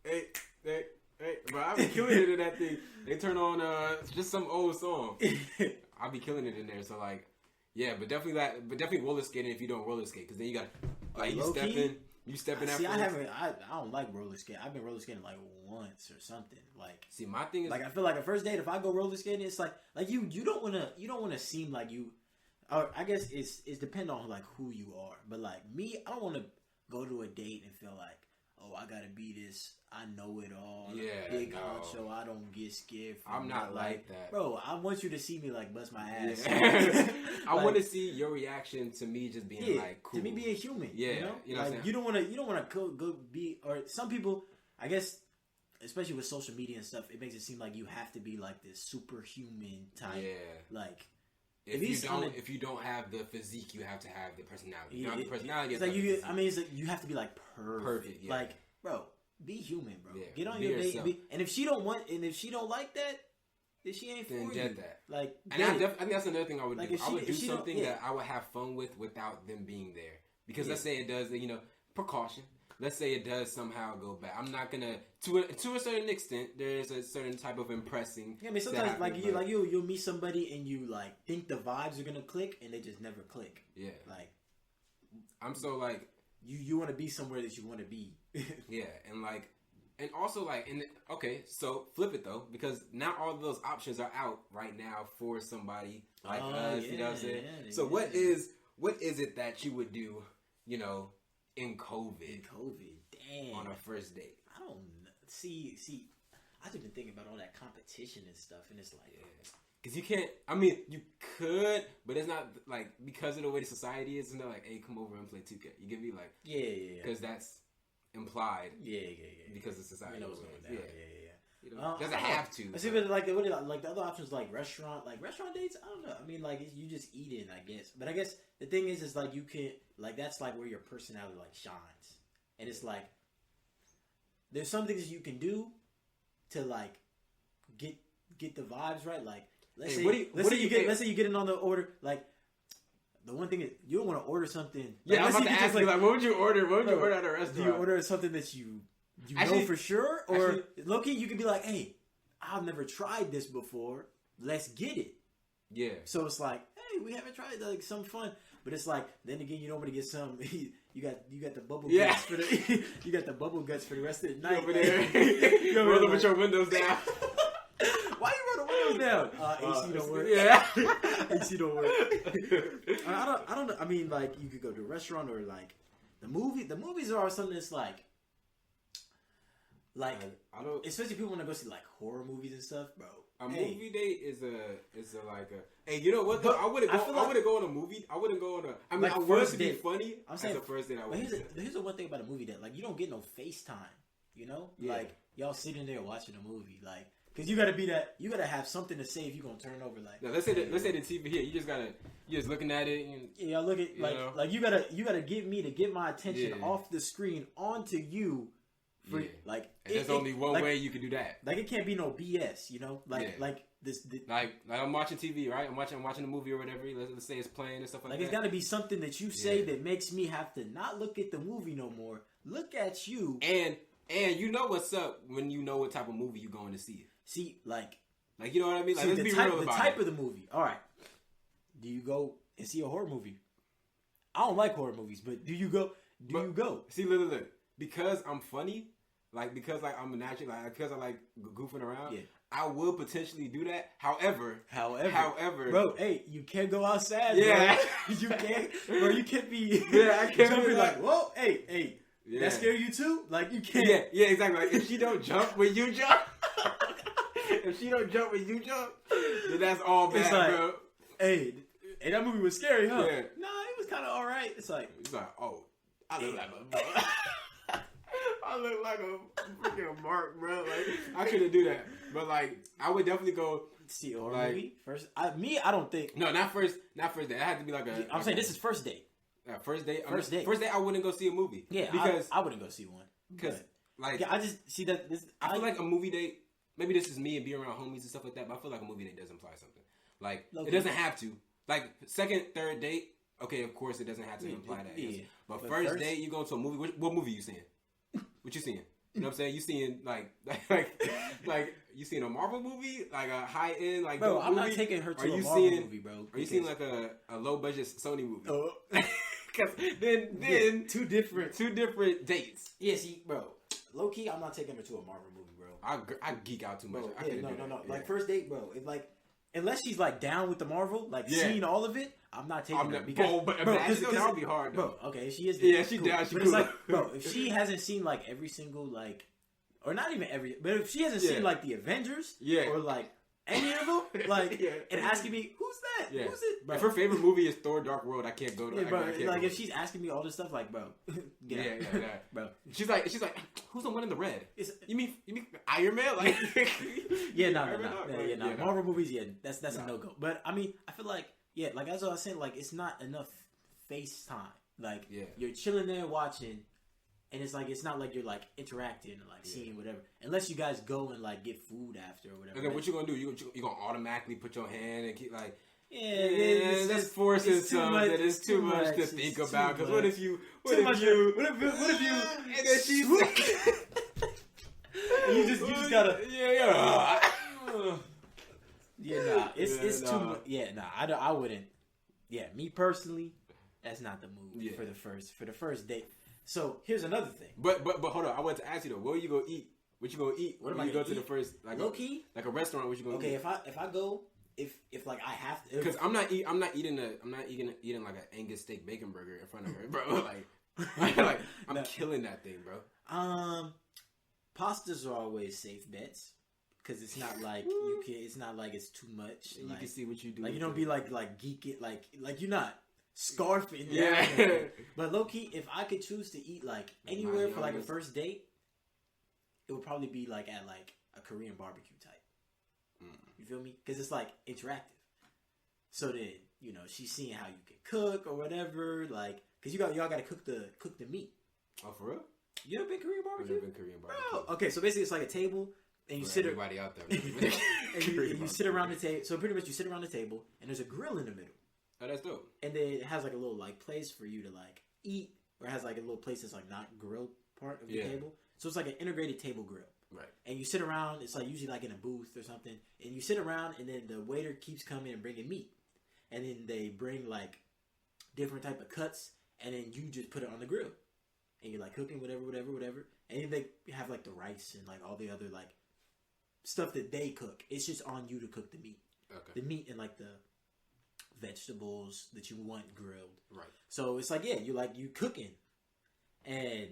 Hey, bro, I be killing it in that thing. They turn on just some old song. I'll be killing it in there. So like, yeah, but definitely roller skating if you don't roller skate, because then you got like you step in. See, I don't like roller skating. I've been roller skating like once or something. Like, see, my thing is like, I feel like a first date, if I go roller skating, it's like you don't want to seem like you. Or I guess it's depend on like who you are. But like me, I don't want to go to a date and feel like, oh, I gotta be this, I know it all, big honcho, I don't get scared. I'm not like that, bro. I want you to see me like bust my ass. Yeah. I want to see your reaction to me just being like cool, to me being human. Yeah, you know, like, you don't want to go be, or some people, I guess, especially with social media and stuff, it makes it seem like you have to be like this superhuman type. Yeah, like. If you don't have the physique, you have to have the personality. If you don't have the personality, it's like you. I mean, it's like you have to be like perfect. Yeah. Like, bro, be human, bro. Yeah. Get on your date. And if she don't like that, then she ain't for you. Get that. Like, and I think that's another thing I would do. I would do something that I would have fun with without them being there. Because let's say it does, precaution. Let's say it does somehow go bad. I'm not gonna to a certain extent. There's a certain type of impressing. Yeah, I mean, sometimes you'll meet somebody and you like think the vibes are gonna click and they just never click. Yeah, like I'm so like you want to be somewhere that you want to be. Yeah, and also okay, so flip it though, because now all of those options are out right now for somebody like us. You know what I'm saying? Yeah, so what is it that you would do? In COVID, damn. On a first date. I don't know. See, I've been thinking about all that competition and stuff, and it's like, because you can't. I mean, you could, but it's not like, because of the way the society is. It's not like, hey, come over and play 2K. You get me, like, because that's implied. Yeah. Because of society. What's going down. Yeah. Doesn't have to. I see, but like the other options, like restaurant dates. I don't know. I mean, like, you just eat it, I guess. But I guess the thing is like you can, like, that's like where your personality like shines, and it's like there's some things you can do to like get the vibes right. Like, let's say you get in on the order. Like, the one thing is you don't want to order something. Yeah, I'm about to ask you, like, what would you order? What would you order at a restaurant? Do you order something that you know for sure, or low-key you could be like, hey, I've never tried this before, let's get it. Yeah. So it's like, hey, we haven't tried, like, some fun, but it's like, then again, you don't want to get some. You got the bubble guts for the you got the bubble guts for the rest of the night. Over there, roll with your windows down. Why you roll the windows down? AC don't work. Yeah, AC don't work. I don't know. I mean, like, you could go to a restaurant, or like the movie. The movies are something that's like. Like, I don't, especially people want to go see like horror movies and stuff, bro. Movie date is like a. Hey, you know what? Though? I wouldn't go on a movie. I wouldn't go on a. I mean, like, I want to be funny. I'm saying, as a first date, I would. Here's the one thing about a movie that, like, you don't get no FaceTime. Like, y'all sitting there watching a movie, like, because you gotta be that. You gotta have something to say if you are gonna turn over. Like, let's say the TV here. You're just looking at it. And, yeah, look at like you gotta get me to get my attention off the screen onto you. Like, and there's only one way you can do that. Like, it can't be no BS, like this. Like I'm watching TV, right? I'm watching a movie or whatever. Let's say it's playing and stuff like that. Like, it's got to be something that you say that makes me have to not look at the movie no more. Look at you. And you know what's up when you know what type of movie you're going to see. See, like, Like, you know what I mean? Like, let's be real about it. The type of the movie. All right. Do you go and see a horror movie? I don't like horror movies, but do you go? You go? See, look. Because I'm funny, because I'm a natural, because I like goofing around. Yeah. I will potentially do that. However, bro, hey, you can't go outside. Yeah, bro. You can't, bro. You can't be. Yeah, I can't be like, whoa, hey. Yeah. That scare you too? Like, you can't. Yeah, exactly. Like, if she don't jump when you jump, then that's all bad, like, bro. Hey, that movie was scary, huh? Yeah. Nah, it was kind of all right. It's like, oh, I look like a freaking mark, bro. Like, I couldn't do that. But, like, I would definitely go see a horror movie first. I don't think. No, not first date. It had to be like a. I'm saying this is first date. First date. First date, I wouldn't go see a movie. Yeah, because I wouldn't go see one. Because I just see that I feel like a movie date. Maybe this is me and being around homies and stuff like that. But I feel like a movie date does imply something. Like, it doesn't have to. Like, second, third date. Okay, of course it doesn't have to imply that. Yeah. But first date, you go to a movie. What movie you seeing? What you seeing? You know what I'm saying? You seeing like you seeing a Marvel movie, like a high end like. Bro, I'm not taking her to a Marvel movie, bro. Are you seeing like a low budget Sony movie? Because then two different dates. Yeah, see, bro. Low key, I'm not taking her to a Marvel movie, bro. I geek out too much. Bro, no. Yeah. Like, first date, bro. It's like, unless she's like down with the Marvel, like seeing all of it, I'm not taking her. Because, but that would be hard, though. Bro, okay, she is. Yeah, she down. But it's like, bro, if she hasn't seen like every single like, or not even every, but if she hasn't seen like the Avengers, or like any of them, like, and asking me, who's that? Yeah. Who's it? Bro. If her favorite movie is Thor: Dark World, I can't go to. Yeah, bro. Like, if she's asking me all this stuff, like, bro, yeah, bro. She's like, who's the one in the red? You mean Iron Man? Like, no. Marvel movies, that's a no go. But I mean, I feel like, like as I was saying, like, it's not enough FaceTime. Like, you're chilling there watching. And it's like, it's not like you're like interacting or like seeing whatever, unless you guys go and like get food after or whatever. And then what you gonna do? You gonna automatically put your hand and keep like, that's forcing something. It's too much to think about. Because what if you, and then she's you just gotta it's too much. I wouldn't. Yeah, me personally, that's not the move for the first date. So here's another thing. But hold on, I want to ask you though. What are you gonna eat? What you gonna eat? What am when I you go to the first like low key? Like a restaurant? What you gonna eat? Okay, if I go, if like I have to, because I'm not eating like an Angus steak bacon burger in front of her, bro. Like I'm killing that thing, bro. Pastas are always safe bets because it's not like you can. It's not like it's too much. You can see what you do. Like you don't be like geek it like you're not. Scarfing, But low key, if I could choose to eat like anywhere for like a first date, it would probably be like at like a Korean barbecue type. You feel me? Because it's like interactive. So then she's seeing how you can cook or whatever. Like, because y'all got to cook the meat. Oh, for real? You ever been Korean barbecue? I've never been Korean barbecue. Bro, okay, so basically it's like a table and you sit everybody out there. and you sit around the table. So pretty much you sit around the table and there's a grill in the middle. Oh, that's dope. And then it has like a little like place for you to like eat, or it has like a little place that's like not grill part of the table. So it's like an integrated table grill. Right. And you sit around. It's like usually like in a booth or something. And you sit around, and then the waiter keeps coming and bringing meat, and then they bring like different type of cuts, and then you just put it on the grill, and you're like cooking whatever. And then they have like the rice and like all the other like stuff that they cook. It's just on you to cook the meat. Okay. The meat and like the vegetables that you want grilled. Right. So it's like, you cooking. And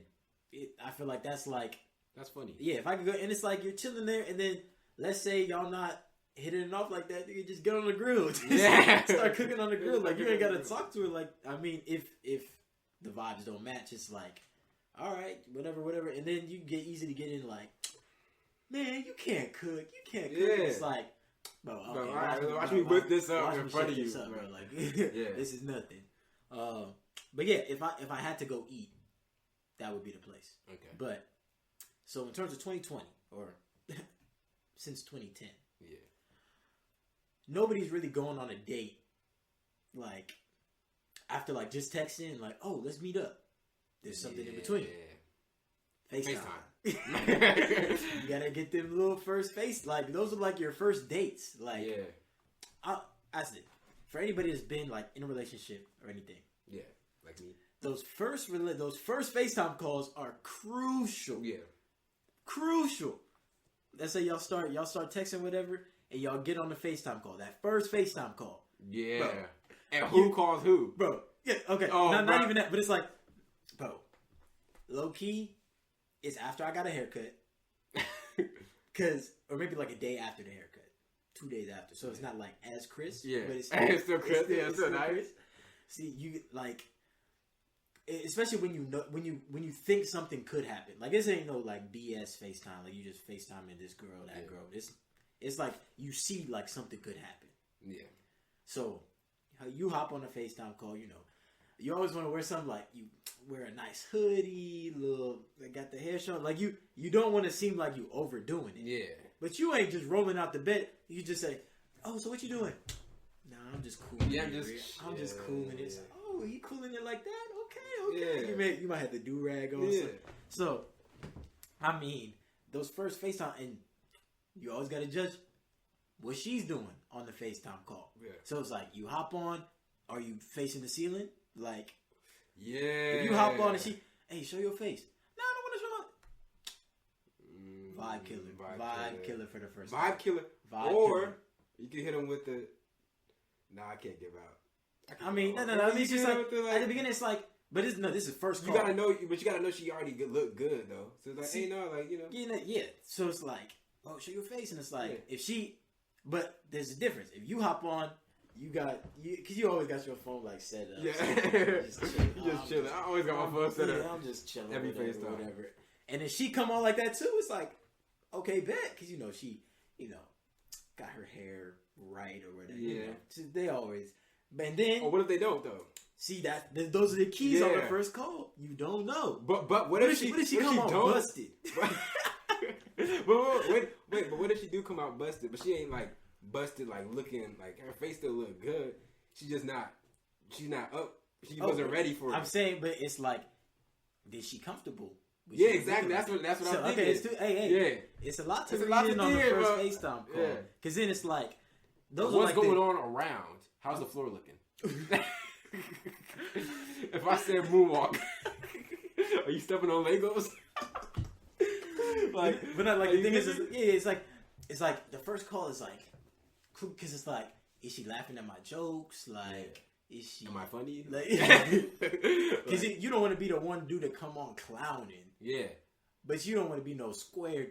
I feel like that's funny. Yeah, if I could go, and it's like you're chilling there, and then let's say y'all not hitting it off like that, you just get on the grill. Start cooking on the grill. Like, you ain't got to talk to her. Like, I mean, if the vibes don't match, it's like, all right, whatever. And then you get easy to get in like, man, you can't cook. It's like, bro, okay, watch me put this up in front of you, bro. Like, this is nothing. But yeah, if I had to go eat, that would be the place. Okay. But so in terms of 2020 or since 2010, nobody's really going on a date like after like just texting like, oh, let's meet up. There's something in between. FaceTime. You gotta get them little first face. Like, those are like your first dates. Like, I said, for anybody that's been like in a relationship or anything. Yeah, like me. Those first FaceTime calls are crucial. Yeah. Crucial. Let's say y'all start texting whatever, and y'all get on the FaceTime call. That first FaceTime call. Yeah. Bro, and who calls who? Bro. Yeah, okay. Oh, not even that, but it's like, bro, low key, it's after I got a haircut. Or maybe like a day after the haircut. 2 days after. So it's not like as crisp. Yeah. But it's still crisp. It's still nice. Crisp. See, you like, especially when you know, when you think something could happen. Like, this ain't no like BS FaceTime. Like, you just FaceTiming this girl, that girl. It's like you see like something could happen. Yeah. So you hop on a FaceTime call, you know. You always want to wear something like you wear a nice hoodie, got the hair showing. Like, you don't want to seem like you overdoing it. Yeah. But you ain't just rolling out the bed. You just say, "Oh, so what you doing?" Nah, I'm just cooling. Yeah, I'm just cooling it. Oh, you cooling it like that? Okay. Yeah. You might have the do-rag on. Yeah. So, I mean, those first FaceTime, and you always got to judge what she's doing on the FaceTime call. Yeah. So it's like, you hop on, are you facing the ceiling? Like, yeah. If you hop on and hey, show your face. No, I don't want to show my... Vibe killer for the first time. Vibe killer. You can hit him with the... Nah, I can't give out. I mean, no. I mean, it's just like, at the beginning, it's like, this is first call. You gotta know she already look good, though. So it's like, hey, no, like, you know. Yeah. So it's like, oh, show your face. And it's like, if she... But there's a difference. If you hop on, because you always got your phone like set up. Yeah. So just chilling. I always got my phone set up. Yeah, I'm just chilling. Every FaceTime. Whatever. And if she come on like that too, it's like, okay, bet. Because, she, got her hair right or whatever. Yeah. They always. And then. Or what if they don't, though? See, those are the keys on the first call. You don't know. But what if she come on don't? Busted? But what if she do come out busted? But she ain't like busted, like looking like her face still look good. She's not up. She wasn't ready for it. I'm saying, but it's like, is she comfortable? Yeah, exactly. That's what I'm thinking. Okay, it's a lot to read in on the first FaceTime call. Yeah. Because then it's like, what's going on around? How's the floor looking? If I said moonwalk, are you stepping on Legos? But not like the thing is, it's like the first call is like, because it's like, is she laughing at my jokes? Like, is she? Am I funny? Because you don't want to be the one dude to come on clowning. Yeah. But you don't want to be no square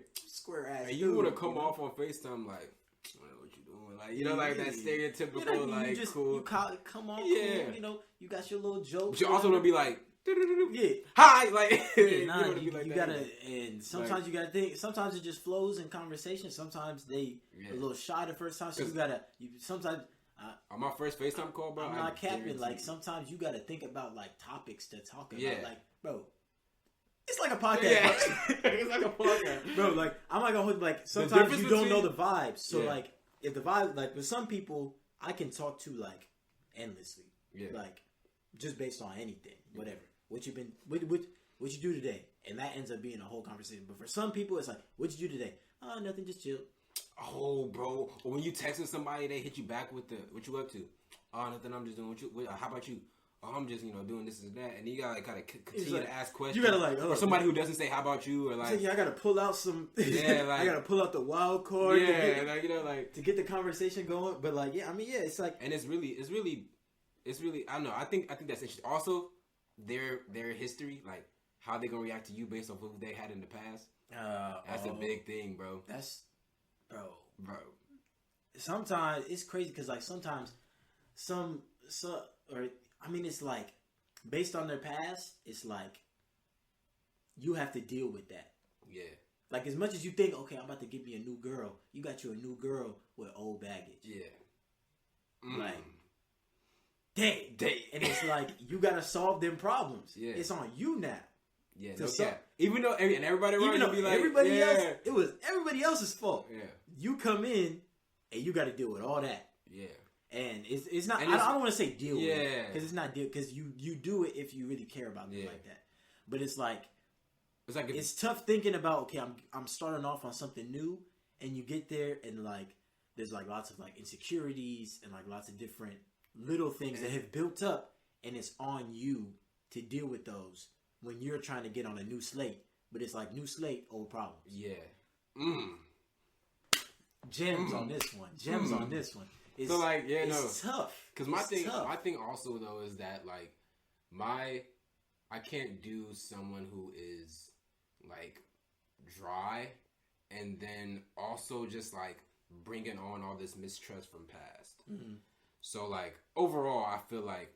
ass. And you want to come off on FaceTime like, I don't know what you doing, like like that stereotypical like just, cool. You come on, cool, you got your little jokes. But you also want to be like. Yeah. Hi, like you gotta, and sometimes you gotta think. Sometimes it just flows in conversation. Sometimes they a little shy the first time. So sometimes. On my first FaceTime call, bro, I'm not capping. Like, sometimes you gotta think about like topics to talk about. Yeah. Like, bro, it's like a podcast. Yeah. It's like a podcast, bro. Like, I'm not gonna like. Sometimes you don't know the vibes. So like, if the vibe, like with some people, I can talk to like endlessly. Yeah. Like, just based on anything, whatever. What you do today? And that ends up being a whole conversation. But for some people, it's like, what you do today? Oh, nothing, just chill. Oh, bro. Or when you texting somebody, they hit you back with what you up to? Oh, nothing, I'm just doing how about you? Oh, I'm just, doing this and that. And you gotta kind of continue to ask questions. You gotta like, or somebody who doesn't say how about you, or like, I gotta pull out some. Yeah, like I gotta pull out the wild card. Yeah, to get the conversation going. But like, it's like, and it's really. I don't know. I think that's interesting. Also, their history, like how they gonna react to you based on who they had in the past. That's a big thing, bro. That's bro. Sometimes it's crazy because like sometimes it's like based on their past, it's like you have to deal with that. Yeah. Like, as much as you think, okay, I'm about to get me a new girl, you got you a new girl with old baggage. Yeah. Like, dang. And it's like, you got to solve them problems. Yeah. It's on you now. Yeah, no cap. Even though, and everybody around you be like, everybody else, it was everybody else's fault. Yeah. You come in, and you got to deal with all that. Yeah. And it's not, I don't want to say deal with it. Because it's not deal, because you do it if you really care about them like that. But it's like, It's like it's tough thinking about, okay, I'm starting off on something new, and you get there and like there's like lots of like insecurities and like lots of different little things that have built up, and it's on you to deal with those when you're trying to get on a new slate. But it's like new slate, old problems. Yeah. Gems on this one. Gems on this one. It's, so like, yeah, it's tough. Because my thing also though is that like I can't do someone who is like dry and then also just like bringing on all this mistrust from past. Mm-hmm. So like overall, I feel like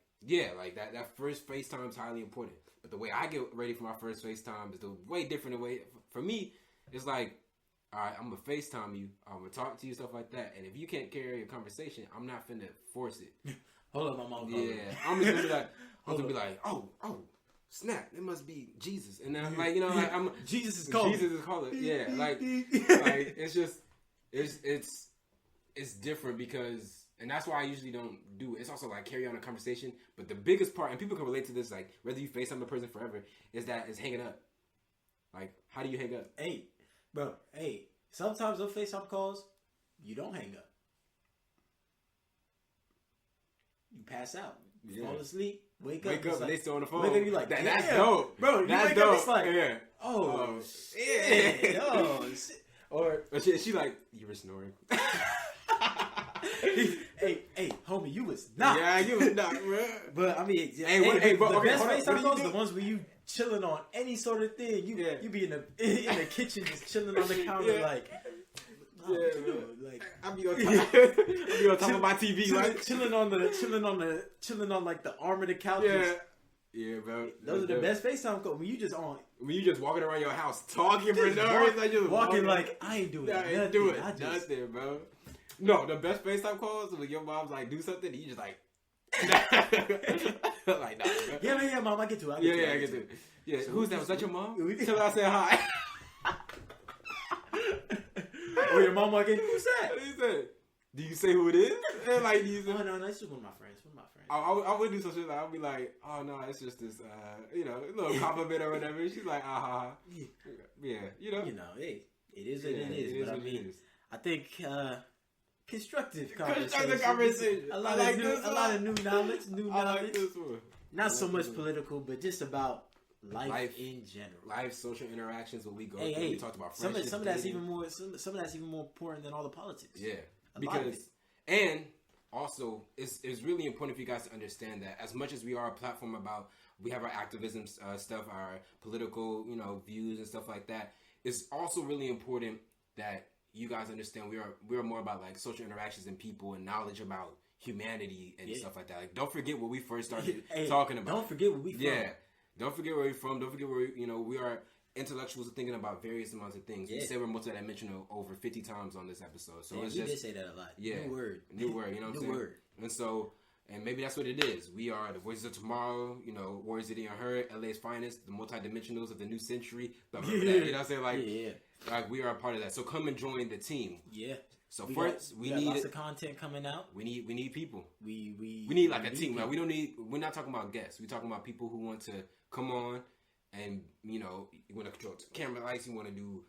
like that first FaceTime is highly important. But the way I get ready for my first FaceTime is the way different. The way for me, it's like, all right, I'm gonna FaceTime you. I'm gonna talk to you, stuff like that. And if you can't carry a conversation, I'm not finna force it. Hold on, my mom. Yeah, I'm just gonna be like, oh, snap! It must be Jesus. And then I'm like, I'm Jesus is calling. Jesus is calling. Yeah, like it's just it's different because. And that's why I usually don't do it. It's also like carry on a conversation. But the biggest part, and people can relate to this, like whether you FaceTime a person forever, is hanging up. Like, how do you hang up? Hey, bro, sometimes those FaceTime calls, you don't hang up. You pass out. You fall asleep. Wake up, and they still on the phone. Wake up, you like, that's dope. Bro, that's dope. It's like, oh, shit. Oh, shit. Or she like, you were snoring. Hey, homie, you was not. Yeah, you was not, bro. But I mean, the best FaceTime calls the ones where you chilling on any sort of thing. You be in the kitchen just chilling on the counter like. Like I'll be on top of my TV, like chilling on like the arm of the couch. Yeah, bro. Those are the best FaceTime calls when you just walking around your house talking for no reason, like just walking like I ain't doing nothing, bro. No, the best FaceTime calls when your mom's like do something, and you just like, like nah, bro. Yeah, mom, I get to it. I get to it. Yeah, so who's that? Was that your mom? Tell her I said hi. Or your mom walking, who's that? What he said? Do you say who it is? And like, no, it's just one of my friends. I would do some shit like, I'll be like, oh no, it's just this, a little compliment or whatever. She's like, yeah, hey, it is what it is. But I mean, I think constructive conversation. A lot of new knowledge. I like this one. Not so much political, but just about life in general. Life, social interactions, what we go through. We talked about friendship. Some of that's even more important than all the politics. Yeah, and also it's really important for you guys to understand that as much as we are a platform about, we have our activism stuff, our political views and stuff like that. It's also really important that you guys understand we are more about like social interactions and people and knowledge about humanity and stuff like that. Like, don't forget what we first started talking about. Don't forget what we from. Yeah. Don't forget where we're from. Don't forget where we are intellectuals thinking about various amounts of things. We say we're multidimensional over 50 times on this episode. So it's just, did say that a lot. Yeah. New word. You know what I'm saying? Word. And so, and maybe that's what it is. We are the voices of tomorrow, Warriors City Unheard, LA's finest, the multidimensionals of the new century. You know what I'm saying? Like we are a part of that. So come and join the team. Yeah. So we need lots of content coming out. We need people. We need like a team. Like we're not talking about guests. We're talking about people who want to come on and you want to control camera lights. You want to do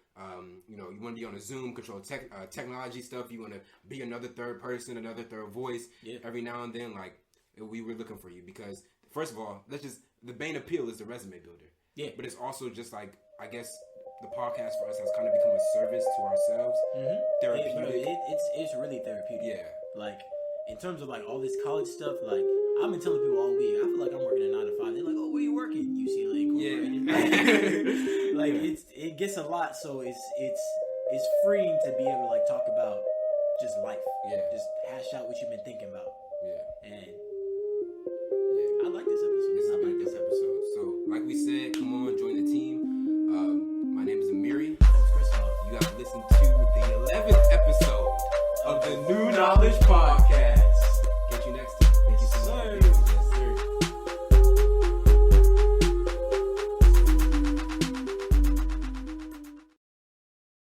you want to be on a Zoom, control technology stuff. You want to be another third person, another third voice. Yeah. Every now and then, like we were looking for you because first of all, the main appeal is the resume builder. Yeah. But it's also just like I guess. The podcast for us has kind of become a service to ourselves. Mm-hmm. Therapeutic. It's really therapeutic. Yeah. Like, in terms of, like, all this college stuff, like, I've been telling people all week, I feel like I'm working a 9 to 5. They're like, oh, where you working? UCLA. Yeah. Like, it gets a lot, so it's freeing to be able to, like, talk about just life. Yeah. Just hash out what you've been thinking about. Yeah. And I like this episode. I like this episode. So, like we said, come on, join the team. My name is Amiri. You have listened to the 11th episode of the New Knowledge Podcast.